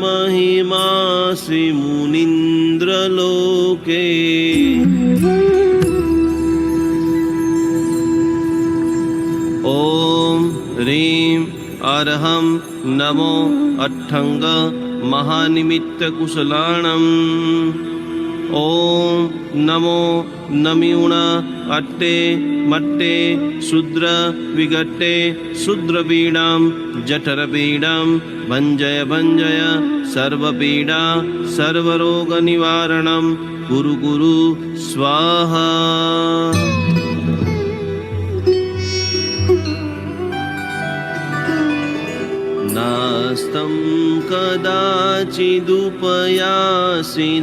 [SPEAKER 1] महिमासि मुनीन्द्रलोके। ॐ ह्रीं अर्हं नमो अट्ठंग महानिमित्तकुशलाणम्। ॐ नमो नमिउण अट्टे मट्टे शूद्र विगट्टे शूद्रपीडां जठरपीडां भञ्जय भञ्जय सर्वपीडा सर्वरोगनिवारणं कुरु कुरु स्वाहा। नास्तं कदाचिदुपयासि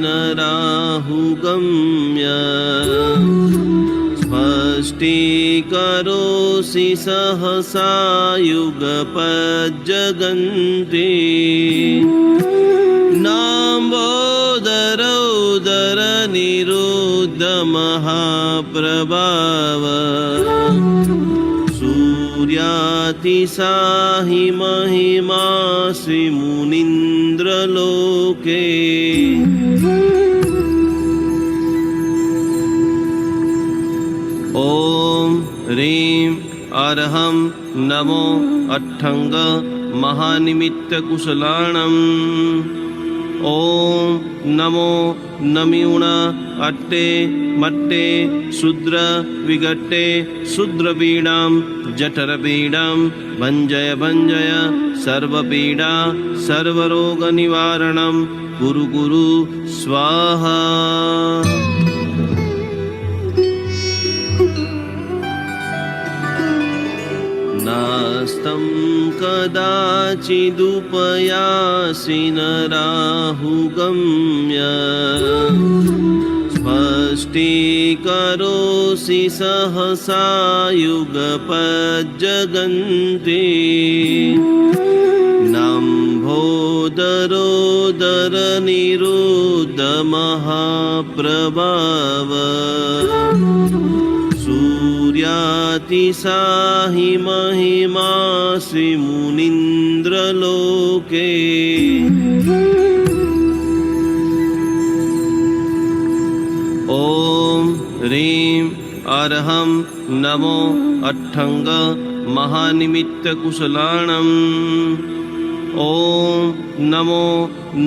[SPEAKER 1] नराहुगम्य स्पष्टीकरोषि सहसा युगपज्जगन्ति नाम्बोदरोदरनिरुद्धमहाप्रभाव सूर्यातिशाहि महिमासि मुनीन्द्रलोके ॐ ह्रीं अर्हं नमो अट्ठंग महानिमित्तकुशलाणम् ॐ नमो नमिउण अट्टे मट्टे शूद्र विगट्टे शूद्रपीडां जठरपीडां भञ्जय भञ्जय सर्वपीडा सर्वरोगनिवारणं कुरु कुरु स्वाहा। नास्तं कदाचिदुपयासि नराहुगम्य स्पष्टीकरोषि सहसा युगपज्जगन्ति नाम्भोदरोदरनिरुद्धमहाप्रभाव सूर्यातिशाहि महिमासि मुनीन्द्रलोके ॐ ह्रीं अर्हं नमो अट्ठंग महानिमित्तकुशलाणम् ॐ नमो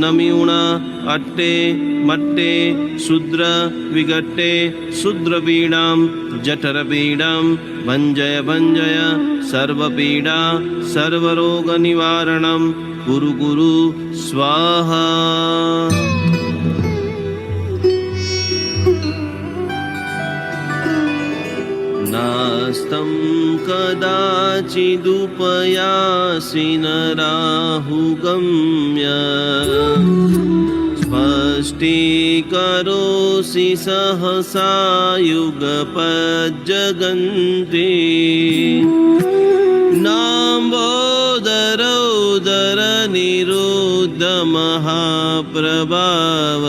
[SPEAKER 1] नमिउण अट्टे मट्टे शूद्र विगट्टे शूद्रपीडां जठरपीडां भञ्जय भञ्जय सर्वपीडा सर्वरोगनिवारणं कुरु कुरु स्वाहा। नास्तं कदाचिदुपयासि नराहुगम्य स्पष्टीकरोषि सहसा युगपज्जगन्ति नाम्बोदरोदरनिरुद्धमहाप्रभाव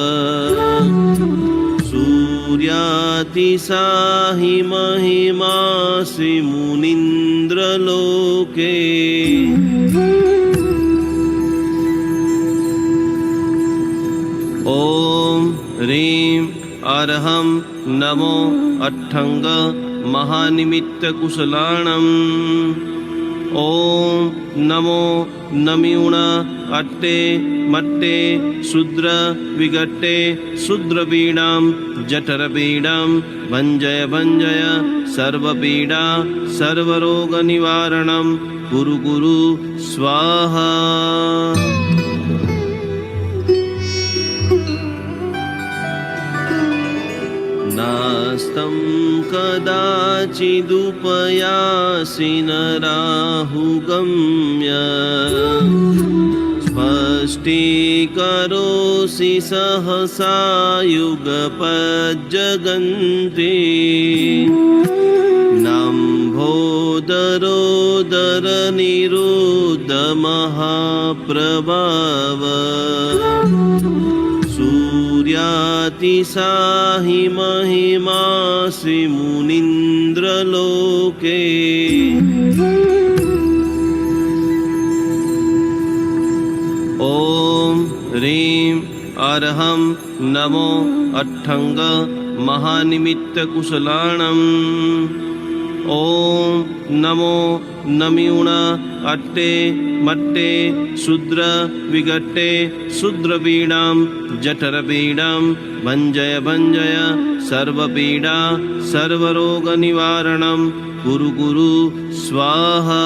[SPEAKER 1] सूर्यातिशाहि महिमासि मुनीन्द्रलोके ॐ ह्रीं अर्हं नमो अट्ठंग महानिमित्तकुशलाणम् ॐ नमो नमिउण अट्टे मट्टे शूद्र विगट्टे शूद्रपीडां जठरपीडां भञ्जय भञ्जय सर्वपीडा सर्वरोगनिवारणं कुरु कुरु स्वाहा। नास्तं कदाचिदुपयासि नराहुगम्य स्पष्टीकरोषि सहसा युगपज्जगन्ति नाम्भोदरोदरनिरुद्धमहाप्रभाव सूर्यातिशाहि महिमासि मुनीन्द्रलोके ॐ ह्रीं अर्हं नमो अट्ठंग महानिमित्तकुशलाणम् ओम नमो नम्यूण अट्टे मट्टे शूद्र विगट्टे शूद्रपीडां जठरपीडां भञ्जय भञ्जय सर्वपीडा सर्वरोगनिवारणं कुरु कुरु स्वाहा।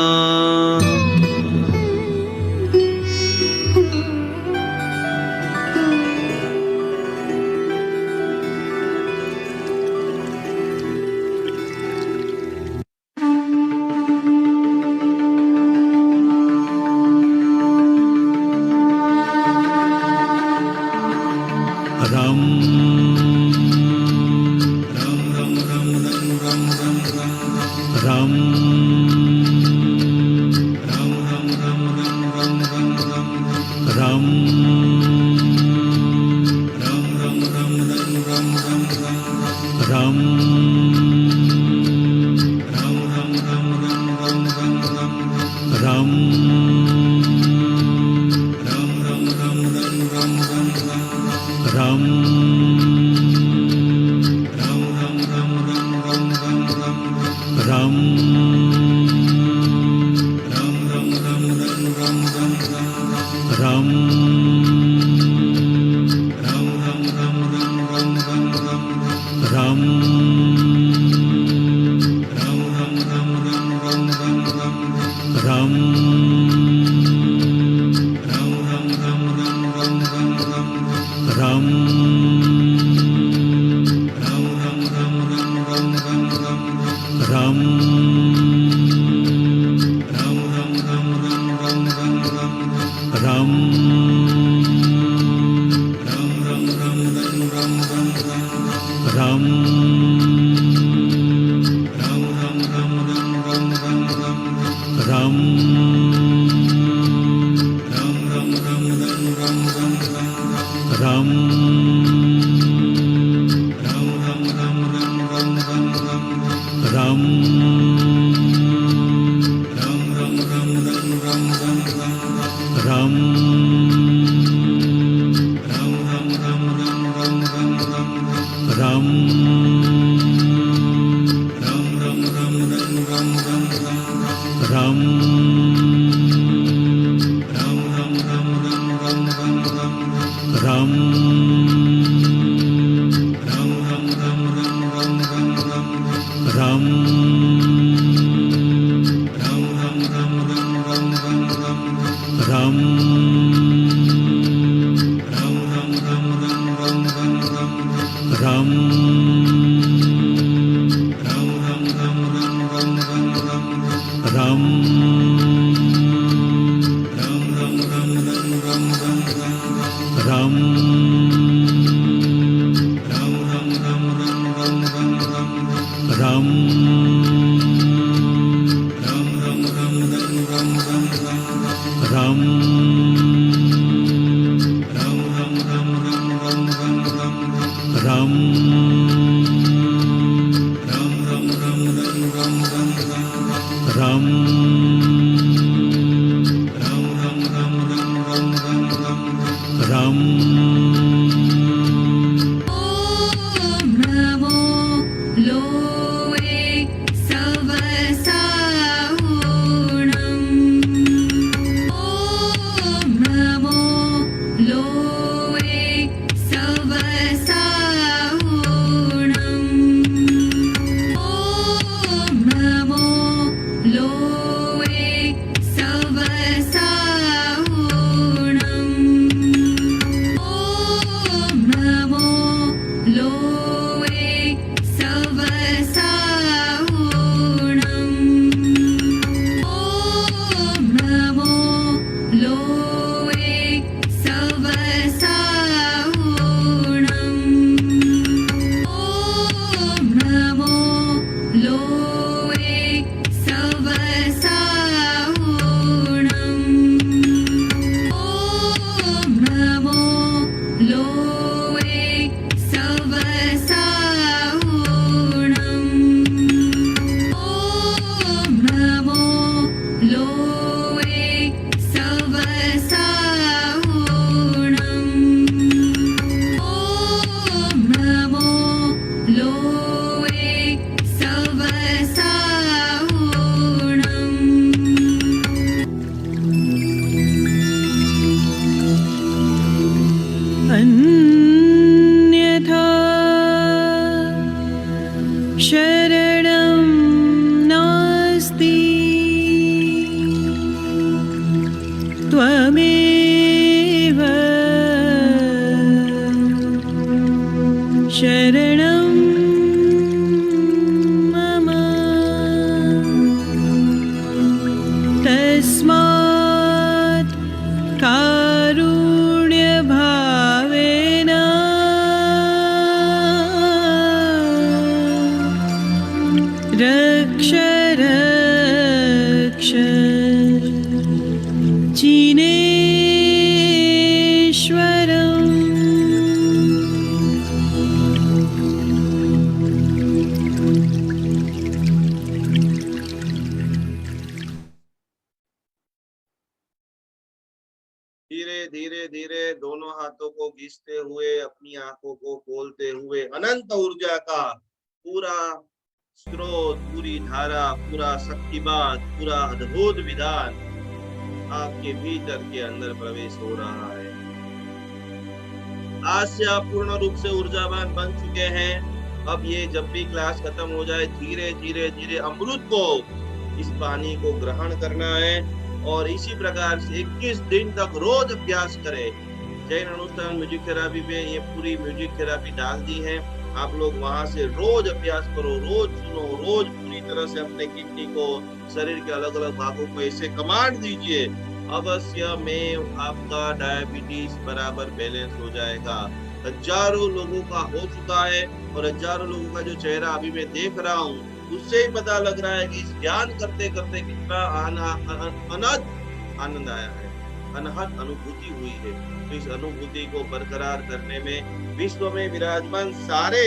[SPEAKER 2] लोए सवसा त्वमेव शरणं मम तस्मात् कारुण्यभावेन रक्ष रक्ष जिनेश्वरम्।
[SPEAKER 1] धीरे धीरे धीरे दोनों हाथों को घिसते हुए अपनी आंखों को खोलते हुए अनंत ऊर्जा का पूरा स्रोत, पूरी धारा, पूरा शक्तिवाद, पूरा अद्भुत विधान आपके भीतर के अंदर प्रवेश हो रहा है। आज से आप पूर्ण रूप से ऊर्जावान बन चुके हैं। अब ये जब भी क्लास खत्म हो जाए धीरे धीरे धीरे अमृत को, इस पानी को ग्रहण करना है और इसी प्रकार से 21 दिन तक रोज अभ्यास करें। जैन अनुष्ठान म्यूजिक थेरापी पे ये पूरी म्यूजिक थेरापी डाल दी है। आप लोग वहां से रोज अभ्यास करो, रोज सुनो, रोज पूरी तरह से अपने किडनी को, शरीर के अलग अलग भागों को ऐसे कमांड दीजिए, अवश्य में आपका डायबिटीज बराबर बैलेंस हो जाएगा। हजारों लोगों का हो चुका है और हजारों लोगों का जो चेहरा अभी मैं देख रहा हूँ उससे ही पता लग रहा है कि इस ज्ञान करते करते कितना अनहद आनंद आया है, अनहद अनुभूति हुई है। तो इस अनुभूति को बरकरार करने में विश्व में विराजमान सारे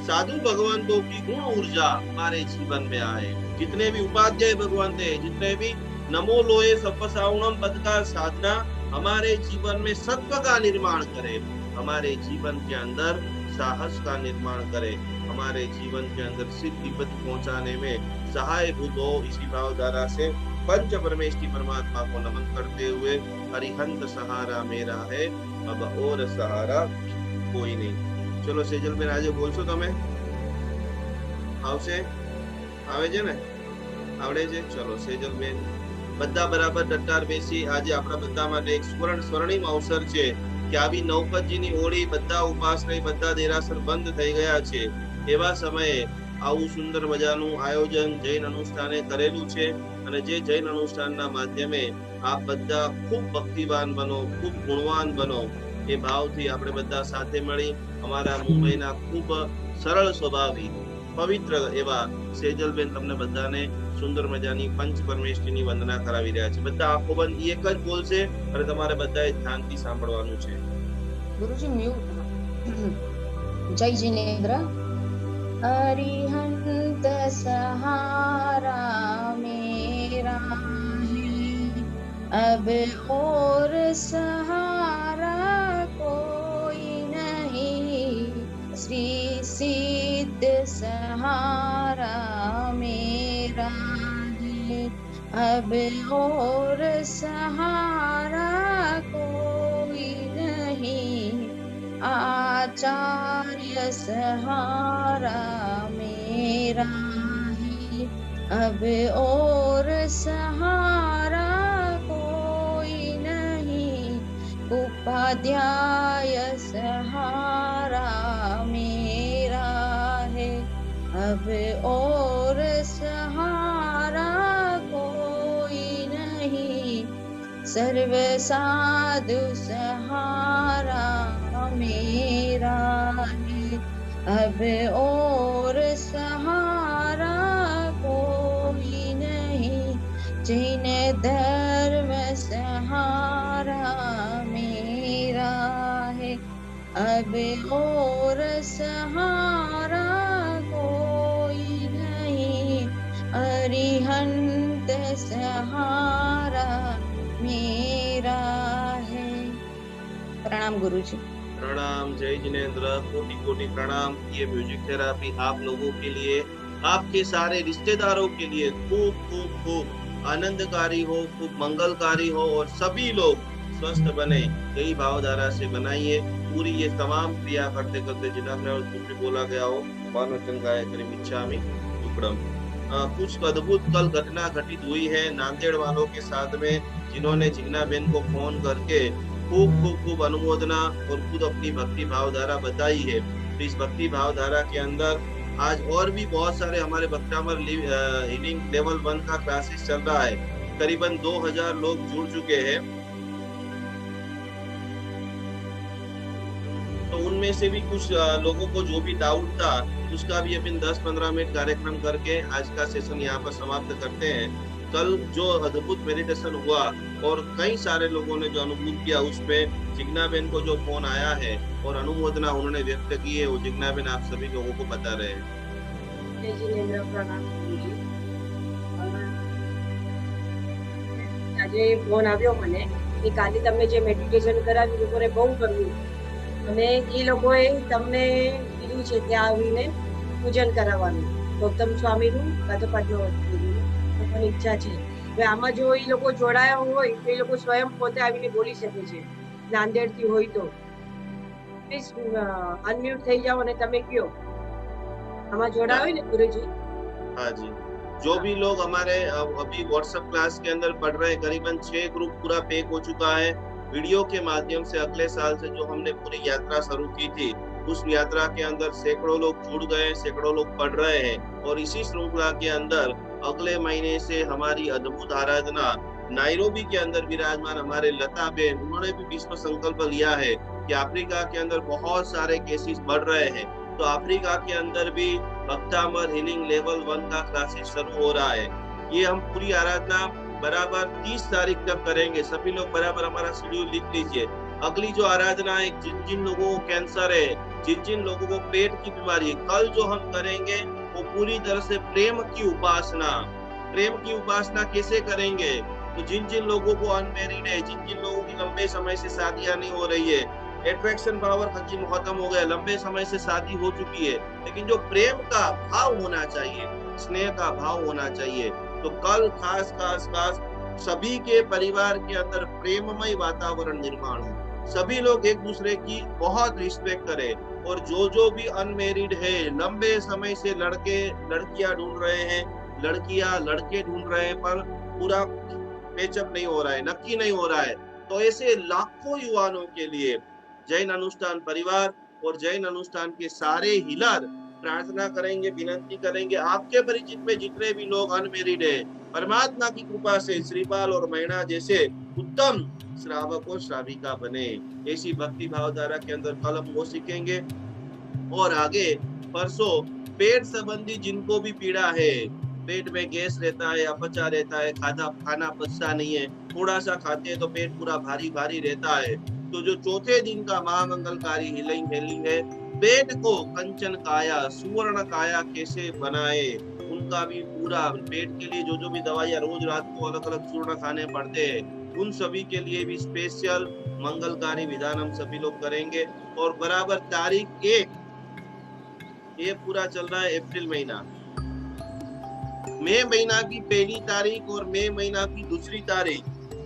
[SPEAKER 1] साधु भगवंतों की गुण ऊर्जा हमारे जीवन में आए। जितने भी उपाध्याय भगवान थे, जितने भी नमो लोए सप्पसाउणम पद का साधना हमारे जीवन में सत्व का निर्माण करे, हमारे जीवन के अंदर साहस का निर्माण करे, हमारे जीवन के अंदर सिद्धि पद पहुंचाने में सहायभूत हो। इसी भावधारा से पंच परमेष्टि परमात्मा को नमन करते हुए हरिहंत सहारा मेरा है, अब और सहारा कोई नहीं। चलो सेजल बेन આજે બોલશો તમે? આવશે? આવે છે ને? આવડે છે? ચલો સેજલ બેન બધા બરાબર ડટ્ટાર બેસી આજે આપણા બધા માટે એક સ્વર્ણિમ અવસર છે કે આવી નૌપતજીની હોળી બધા ઉપાસને બધા દેરાસર બંધ થઈ ગયા છે। એવા સમયે આવું સુંદર મજાનું આયોજન જૈન अनुष्ठाने કરેલું છે અને જે જૈન अनुष्ठानના માધ્યમે આપ બધા ખૂબ ભક્તિવાન બનો, ખૂબ ગુણવાન બનો। એ ભાવથી આપણે બધા સાથે મળી અમારા મુંબઈના ખૂબ સરળ સ્વભાવી પવિત્ર એવા સેજલબેન તમને બધાને સુંદર મજાની પંચ પરમેષ્ઠીની વંદના કરાવી રહ્યા છે। બધા આંખો બંધ એક જ બોલશે અને તમારે બધાએ ધ્યાનથી સાંભળવાનું છે।
[SPEAKER 3] ગુરુજી મ્યુટ। જય जिनेन्द्र। अरिहंत सहारा मेरा है, अब और सहारा कोई नहीं। श्री सिद्ध सहारा मेरा है, अब और सहारा कोई नहीं। आचार्य सहारा मेरा है, अब और सहारा कोई नहीं। उपाध्याय सहारा मेरा है, अब और सहारा कोई नहीं। सर्व साधु सहारा मेरा है, अब और सहारा कोई नहीं। जैन धर्म सहारा मेरा है, अब और सहारा कोई नहीं। अरिहंत सहारा मेरा है। प्रणाम गुरुजी।
[SPEAKER 1] प्रणाम। जय जिनेन्द्र। कोटि कोटि प्रणाम। ये म्यूजिक थेरापी आप लोगों के लिए, आपके सारे रिश्तेदारों के लिए खूब खूब खूब आनंदकारी हो, खूब मंगलकारी हो और सभी लोग स्वस्थ बने। यही भावधारा से बनाइए। पूरी ये तमाम क्रिया करते करते जिन्हें कुछ भी बोला गया हो, वानोचन गायत्री मिच्छामि दुक्कडम। कुछ अद्भुत कल घटना घटित हुई है नांदेड़ वालों के साथ में, जिन्होंने जिग्ना बहन को फोन करके खूब खूब खूब अनुमोदना और खुद अपनी भक्ति भाव धारा बताई है। तो इस भक्ति भाव धारा के अंदर आज और भी बहुत सारे हमारे भक्तामर हीलिंग लेवल 1 का क्लासेस चल रहा है। करीबन 2000 लोग जुड़ चुके हैं। तो उनमें से भी कुछ लोगों को जो भी डाउट था उसका भी अपन 10-15 मिनट कार्यक्रम करके आज का सेशन यहाँ पर समाप्त करते हैं। कल जो अद्भुत मेडिटेशन हुआ और कई सारे लोगों ने जो अनुभूत किया, उसमें जिग्ना बहन को जो फोन आया है और अनुमोदना उन्होंने व्यक्त की है, वो जिग्ना बहन आप सभी लोगों को बता रहे हैं।
[SPEAKER 4] આજે ફોન આવ્યો મને કે કાલે તમે જે મેડિટેશન કરાવ્યું લોકોને બહુ ગમ્યું અને એ લોકોએ તમને કીધું છે ત્યાં આવીને પૂજન કરાવવાનું ગૌતમ સ્વામીનું કાં તો પદ્માવતીનું લોકોની ઈચ્છા છે। હવે આમાં જો એ લોકો જોડાયા હોય તો એ લોકો સ્વયં પોતે આવીને બોલી શકે છે। નાંદેડથી હોય તો પ્લીઝ અનમ્યુટ થઈ જાઓ અને તમે કયો આમાં જોડાયા હોય ને ગુરુજી।
[SPEAKER 1] हाँ जी, जो भी लोग हमारे अभी व्हाट्सएप क्लास के अंदर पढ़ रहे हैं, करीबन 6 ग्रुप पूरा पैक हो चुका है। वीडियो के माध्यम से अगले साल से जो हमने पूरी यात्रा शुरू की थी, उस यात्रा के अंदर सैकड़ों लोग जुड़ गए, सैकड़ों लोग पढ़ रहे हैं। और इसी श्रृंखला के अंदर अगले महीने से हमारी अद्भुत आराधना नायरोबी के अंदर विराजमान हमारे लता बहन, उन्होंने भी विश्व संकल्प लिया है कि अफ्रीका के अंदर बहुत सारे केसेस बढ़ रहे हैं, तो अफ्रीका के अंदर भी भक्तामर हीलिंग लेवल 1 का क्लासेस शुरू हो रहा है। ये हम पूरी आराधना बराबर 30 तारीख तक करेंगे। सभी लोग बराबर हमारा शेड्यूल लिख लीजिए। अगली जो आराधना है, जिन जिन लोगों को कैंसर है, जिन जिन लोगों को पेट की बीमारी है, कल जो हम करेंगे वो पूरी तरह से प्रेम की उपासना। प्रेम की उपासना कैसे करेंगे? तो जिन जिन लोगों को अनमैरिड है, जिन जिन लोगों की लंबे समय से शादियां नहीं हो रही है, एट्रैक्शन पावर खत्म हो गया, लंबे समय से शादी हो चुकी है, लेकिन जो प्रेम का भाव होना चाहिए, स्नेह का भाव होना चाहिए, तो कल खास खास खास सभी के परिवार के अंदर प्रेममय वातावरण निर्माण हो, सभी लोग एक दूसरे की बहुत रिस्पेक्ट करें। और जो भी अनमैरिड है, लंबे समय से लड़के लड़कियां ढूंढ रहे हैं, लड़कियां लड़के ढूंढ रहे हैं, पर पूरा पेचअप नहीं हो रहा है, नक्की नहीं हो रहा है, तो ऐसे लाखों युवाओं के लिए जैन अनुष्ठान परिवार और जैन अनुष्ठान के सारे हीलर प्रार्थना करेंगे, विनती करेंगे, आपके परिचित में जितने भी लोग अनमेरिड है, परमात्मा की कृपा से श्रीपाल और मैना जैसे उत्तम श्रावक और श्राविका बने। ऐसी भक्ति भाव धारा के अंदर कलम वो सीखेंगे। और आगे परसों पेट संबंधी जिनको भी पीड़ा है, पेट में गैस रहता है, अपचा रहता है, खाना पचता नहीं है, थोड़ा सा खाते हैं तो पेट पूरा भारी भारी रहता है, तो जो चौथे दिन का महामंगलकारी हीलिंग है, पेट को कंचन काया, सुवर्ण काया कैसे बनाए, उनका भी पूरा पेट के लिए जो भी दवाइयाँ रोज रात को अलग अलग चूर्ण खाने पड़ते हैं, उन सभी के लिए भी स्पेशल मंगलकारी विधान हम सभी लोग करेंगे। और बराबर तारीख 1 ये पूरा चल रहा है अप्रैल महीना, मई महीना की पहली तारीख और मई महीना की दूसरी तारीख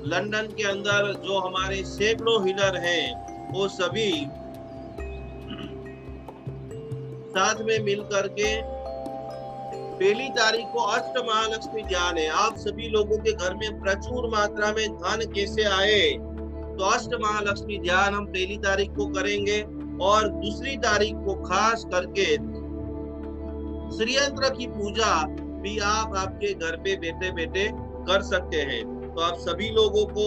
[SPEAKER 1] लंदन के अंदर जो हमारे सैकड़ों हीलर हैं, वो सभी साथ में मिल करके पहली तारीख को अष्ट महालक्ष्मी ध्यान है। आप सभी लोगों के घर में प्रचुर मात्रा में धन कैसे आए, तो अष्ट महालक्ष्मी ध्यान हम पहली तारीख को करेंगे। और दूसरी तारीख को खास करके श्रीयंत्र की पूजा भी आप आपके घर पे बैठे बैठे कर सकते हैं। तो आप सभी लोगों को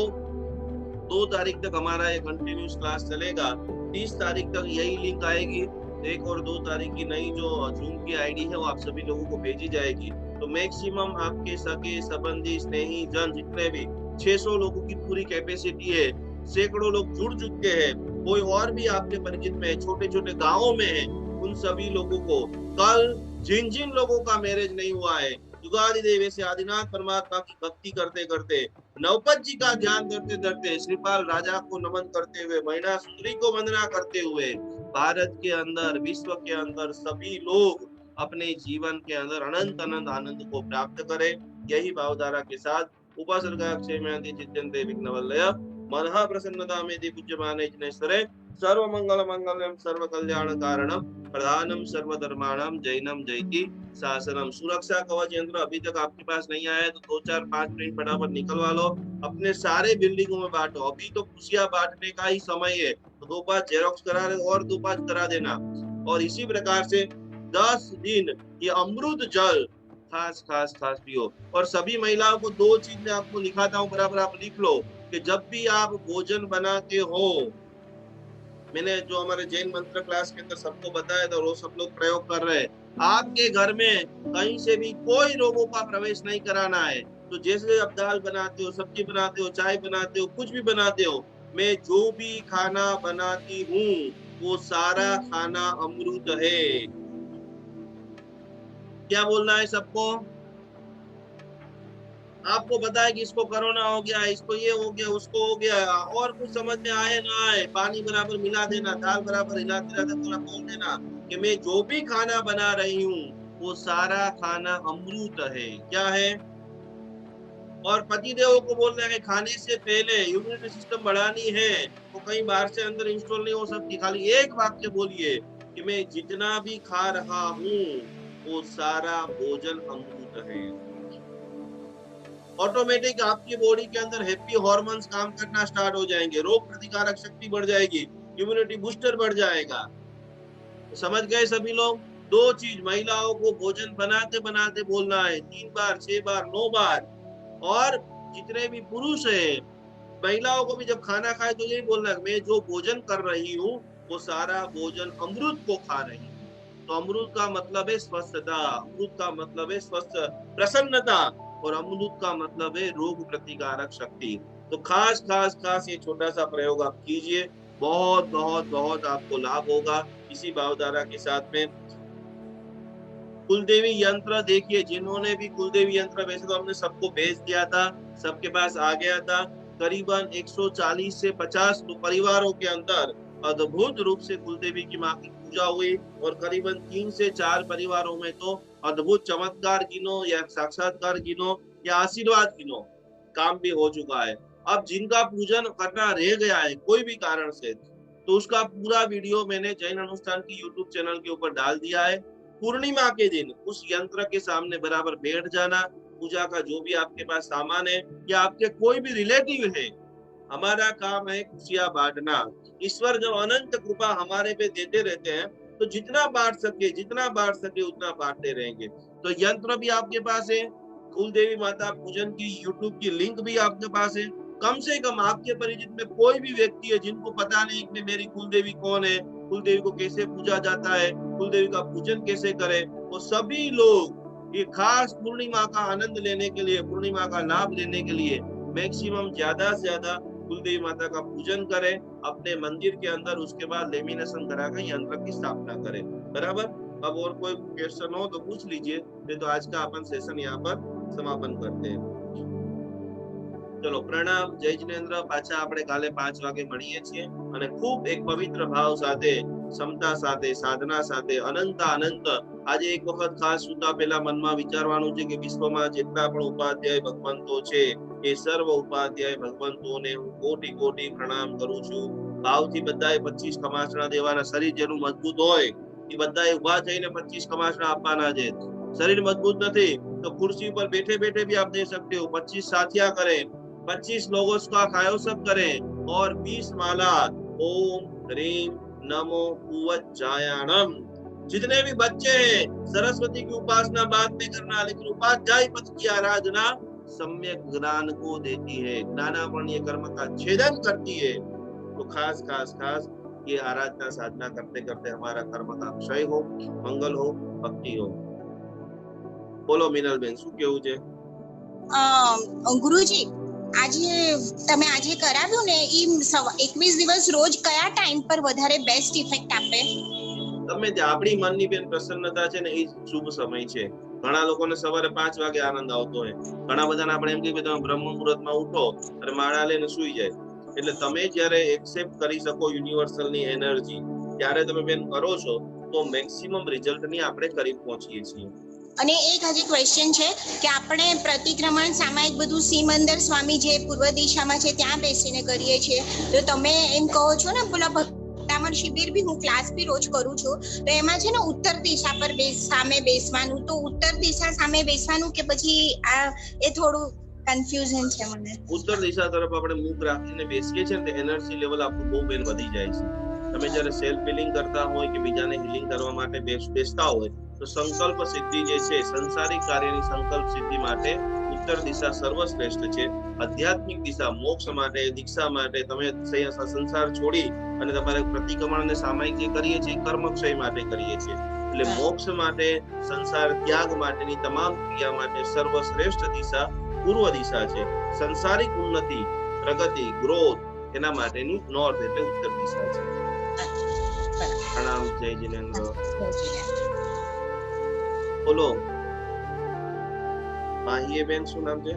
[SPEAKER 1] 2 तारीख तक हमारा ये कंटिन्यूस क्लास चलेगा। 30 तारीख तक यही लिंक आएगी। 1 और 2 तारीख की नई जो जूम की आईडी है वो आप सभी लोगों को भेजी जाएगी। तो मैक्सिमम आपके सगे संबंधी स्नेही जन जितने भी 600 लोगों की पूरी कैपेसिटी है, सैकड़ों लोग जुड़ चुके हैं, कोई और भी आपके परिचित में छोटे छोटे गाँवों में है, उन सभी लोगों को कल जिन जिन लोगों का मैरिज नहीं हुआ है, युगादि देव से आदिनाथ परमात्मा की भक्ति करते करते, नवपत जी का ध्यान करते करते, श्रीपाल राजा को नमन करते हुए, मैना सुंदरी को वंदना करते हुए, भारत के अंदर विश्व के अंदर सभी लोग अपने जीवन के अंदर अनंत अनंत आनंद को प्राप्त करें। यही भावधारा के साथ उपसर्ग अक्षय में चिंतन विघ्नवल्लय मनः प्रसन्नतामेति पूज्यमाने जिनेश्वरे सर्व मंगल मंगलम सर्व कल्याण कारणम प्रधानम सर्वधर्माणाम जैनम जयति शासनम। सुरक्षा कवच यंत्र अभी तक आपके पास नहीं आया है तो 2-4-5 मिनट फटाफट निकलवा लो, अपने सारे बिल्डिंगों में बांटो। अभी तो खुशियां बांटने का ही समय है, तो 2 पाँच जेरोक्स करा और 2 पाँच करा देना। और इसी प्रकार से 10 दिन ये अमृत जल खास खास खास पियो। और सभी महिलाओं को 2 चीज मैं आपको लिखाता हूँ, बराबर आप लिख लो कि जब भी आप भोजन बनाते हो, मैंने जो हमारे जैन मंत्र क्लास के अंदर सबको बताया था, वो सब लोग प्रयोग कर रहे हैं। आपके घर में कहीं से भी कोई रोगों का प्रवेश नहीं कराना है। तो जैसे आप दाल बनाते हो, सब्जी बनाते हो, चाय बनाते हो, कुछ भी बनाते हो, मैं जो भी खाना बनाती हूँ वो सारा खाना अमृत है। क्या बोलना है सबको? आपको पता है कि इसको कोरोना हो गया, इसको ये हो गया, उसको हो गया, और कुछ समझ में आए ना आए, पानी बराबर मिला देना, दाल बराबर हिलाते रहते थोड़ा बोल देना कि मैं जो भी खाना बना रही हूँ वो सारा खाना अमृत है। क्या है? और पति देवों को बोलना है कि खाने से पहले इम्यूनिटी सिस्टम बढ़ानी है, तो कहीं बाहर से अंदर इंस्टॉल नहीं हो सकती। खाली एक वाक्य बोलिए कि मैं जितना भी खा रहा हूँ वो सारा भोजन अमृत है। ऑटोमेटिक आपकी बॉडी के अंदर हैप्पी हार्मोन्स काम करना स्टार्ट हो जाएंगे, रोग प्रतिकारक शक्ति बढ़ जाएगी, इम्यूनिटी बूस्टर बढ़ जाएगा। तो समझ गए सभी लोग? 2 चीज महिलाओं को भोजन बनाते बनाते बोलना है, 3 बार, 6 बार, 9 बार। और जितने भी पुरुष है, महिलाओं को भी जब खाना खाए तो यही बोलना है, मैं जो भोजन कर रही हूँ वो सारा भोजन अमृत को खा रही हूँ। तो अमृत का मतलब है स्वस्थता, अमृत का मतलब है स्वस्थ प्रसन्नता, और अमृत का मतलब है रोग प्रतिकारक शक्ति। तो खास खास खास ये छोटा सा प्रयोग आप कीजिए, बहुत बहुत बहुत आपको लाभ होगा। इसी भावधारा के साथ में कुलदेवी यंत्र देखिए, जिन्होंने भी कुलदेवी यंत्र, वैसे तो हमने सबको भेज दिया था, सबके पास आ गया था। करीबन 140 से 50 परिवारों के अंदर अद्भुत रूप से कुलदेवी की मां की पूजा हुई, और करीबन 3 से 4 परिवारों में तो अद्भुत चमत्कार गिनो या साक्षात्कार गिनो या आशीर्वाद गिनो, काम भी हो चुका है। अब जिनका पूजन करना रह गया है कोई भी कारण से, तो उसका पूरा वीडियो मैंने जैन अनुष्ठान की YouTube चैनल के ऊपर डाल दिया है। पूर्णिमा के दिन उस यंत्र के सामने बराबर बैठ जाना, पूजा का जो भी आपके पास सामान है या आपके कोई भी रिलेटिव है, हमारा काम है खुशियां बांटना। ईश्वर जब अनंत कृपा हमारे पे देते रहते हैं, तो जितना बांट सके उतना बांटते रहेंगे। तो यंत्र भी आपके पास है, कुलदेवी माता पूजन की YouTube की लिंक भी आपके पास है। कम से कम आपके परिचित में कोई भी व्यक्ति है जिनको पता नहीं कि मेरी कुलदेवी कौन है, कुलदेवी को कैसे पूजा जाता है, कुलदेवी का पूजन कैसे करें, वो सभी लोग ये खास पूर्णिमा का आनंद लेने के लिए, पूर्णिमा का लाभ लेने के लिए मैक्सिमम ज्यादा से ज्यादा कुलदेवी माता का पूजन करें अपने मंदिर के अंदर। उसके बाद लेमिनेशन कराकर यंत्र की स्थापना करें। बराबर? अब और कोई क्वेश्चन हो तो पूछ लीजिए, नहीं तो आज का अपन सेशन यहाँ पर समापन करते हैं। चलो प्रणाम, जय जिनेन्द्र। पाछा આપણે કાલે 5 વાગે મળીએ છીએ અને ખૂબ એક પવિત્ર ભાવ સાથે, ક્ષમતા સાથે, સાધના સાથે, અનંત આજે એક વખત ખાસ સુતા પહેલા મનમાં વિચારવાનું છે કે વિશ્વમાં જેટલા પણ ઉપાધ્યાય ભગવંતો છે એ સર્વ ઉપાધ્યાય ભગવંતોને હું કોટી કોટી પ્રણામ કરું છું। ભાવથી બધાએ 25 કમાસણા દેવાના। શરીર જેનું મજબૂત હોય એ બધાએ ઉભા થઈને 25 કમાસણા આપવાના છે। શરીર મજબૂત નથી તો कुर्सी पर बैठे बैठे भी आप दे सकते हो। 25 साथिया करें, 25 लोगों का कायोत्सव करें और 20 माला ओम ह्रीम नमो उवज्जायाणम। जितने भी बच्चे हैं, सरस्वती की उपासना बाद में करना, लेकिन उपाध्याय पद की आराधना सम्यक ज्ञान को देती है, ज्ञानावरणीय कर्म का छेदन करती है। तो खास खास खास ये आराधना साधना करते करते हमारा कर्म का क्षय हो, मंगल हो, भक्ति हो। बोलो मीनल बेन, શું કેવું છે?
[SPEAKER 5] ગુરુજી, આજે તમે આજે કરાવ્યું ને ઈ 21 દિવસ રોજ કયા ટાઈમ પર વધારે બેસ્ટ ઇફેક્ટ આપે?
[SPEAKER 1] તમે જે આપણી મનની બેન પ્રસન્નતા છે ને, એ શુભ સમય છે। ઘણા લોકોને સવારે 5 વાગે આનંદ આવતો હોય, ઘણા બધાને આપણે એમ કહીએ કે તમે બ્રહ્મ મુહૂર્તમાં ઉઠો અને માળા લઈને સૂઈ જાય। એટલે તમે જ્યારે એક્સેપ્ટ કરી શકો યુનિવર્સલની એનર્જી, ત્યારે તમે બેન કરો છો તો મેક્સિમમ રિઝલ્ટની આપણે કરી પહોંચીએ છીએ।
[SPEAKER 5] અને એક હજી ક્વેશ્ચન છે કે આપણે પ્રતિક્રમણ સામાયિક બધું સિમંદર સ્વામી જે પૂર્વ દિશામાં છે ત્યાં બેસીને કરીએ છીએ, તો તમે એમ કહો છો ને પેલા ભક્તામણ શિબિર બી હું ક્લાસ બી રોજ કરું છું, તો એમાં છે ને ઉત્તર દિશા પર સામે બેસવાનું, તો ઉત્તર દિશા સામે બેસવાનું કે પછી આ એ થોડું કન્ફ્યુઝન છે મને.
[SPEAKER 1] ઉત્તર દિશા તરફ આપણે મુખ રાખીને બેસીએ છીએ ને એનર્જી લેવલ આપણું બહુ બેન વધી જાય છે. તમે જ્યારે સેલ્ફ હિલિંગ કરતા હોય કે બીજાને હિલિંગ કરવા માટે બેસતા હોય તો સંકલ્પ સિદ્ધિ જે છે, સંસારિક કાર્યની સંકલ્પ સિદ્ધિ માટે ઉત્તર દિશા સર્વશ્રેષ્ઠ છે. આધ્યાત્મિક દિશા મોક્ષ માટે, દીક્ષા માટે તમે સંસાર છોડી અને તમારે પ્રતિક્રમણ અને સામાયિક જે કરીએ છીએ કર્મક્ષય માટે કરીએ છીએ. એટલે મોક્ષ માટે, સંસાર ત્યાગ માટેની તમામ ક્રિયા માટે સર્વશ્રેષ્ઠ દિશા પૂર્વ દિશા છે. સંસારિક ઉન્નતિ, પ્રગતિ, ગ્રોથ એના માટેની નોર્થ એટલે ઉત્તર દિશા છે. પ્રણામ. જય જિનેન્દ્ર. બોલો માહીએ બેન, શું નામ છે?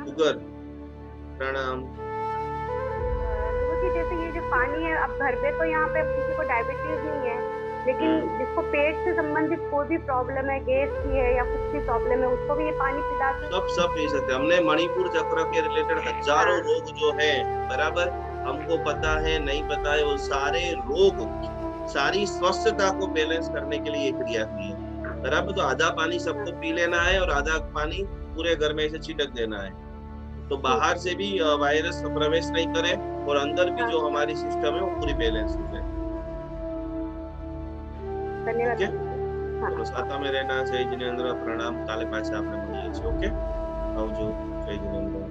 [SPEAKER 1] ઉગર. प्रणाम.
[SPEAKER 6] जैसे ये जो पानी है, अब घर पे तो यहाँ पे किसी को डायबिटीज नहीं है, लेकिन जिसको पेट से संबंधित कोई भी प्रॉब्लम है, गैस की है या कुछ भी प्रॉब्लम है, उसको भी ये पानी पिला
[SPEAKER 1] सब पी सकते हैं. हमने मणिपुर चक्र के रिलेटेड हजारों रोग जो है, बराबर हमको पता है नहीं पता है, वो सारे रोग, सारी स्वस्थता को बैलेंस करने के लिए ये क्रिया की है, बराबर. तो आधा पानी सबको पी लेना है और आधा पानी पूरे घर में ऐसे छिटक देना है, तो बाहर से भी वायरस प्रवेश नहीं करे और अंदर भी जो हमारी सिस्टम है वो पूरी बैलेंस हो जाए.
[SPEAKER 6] धन्यवाद.
[SPEAKER 1] तो साथा में रहना. जय जिनेन्द्र. प्रणाम. काले पाछा आपने મળીએ છીએ. ઓકે, આવજો. જય जिनेन्द्र.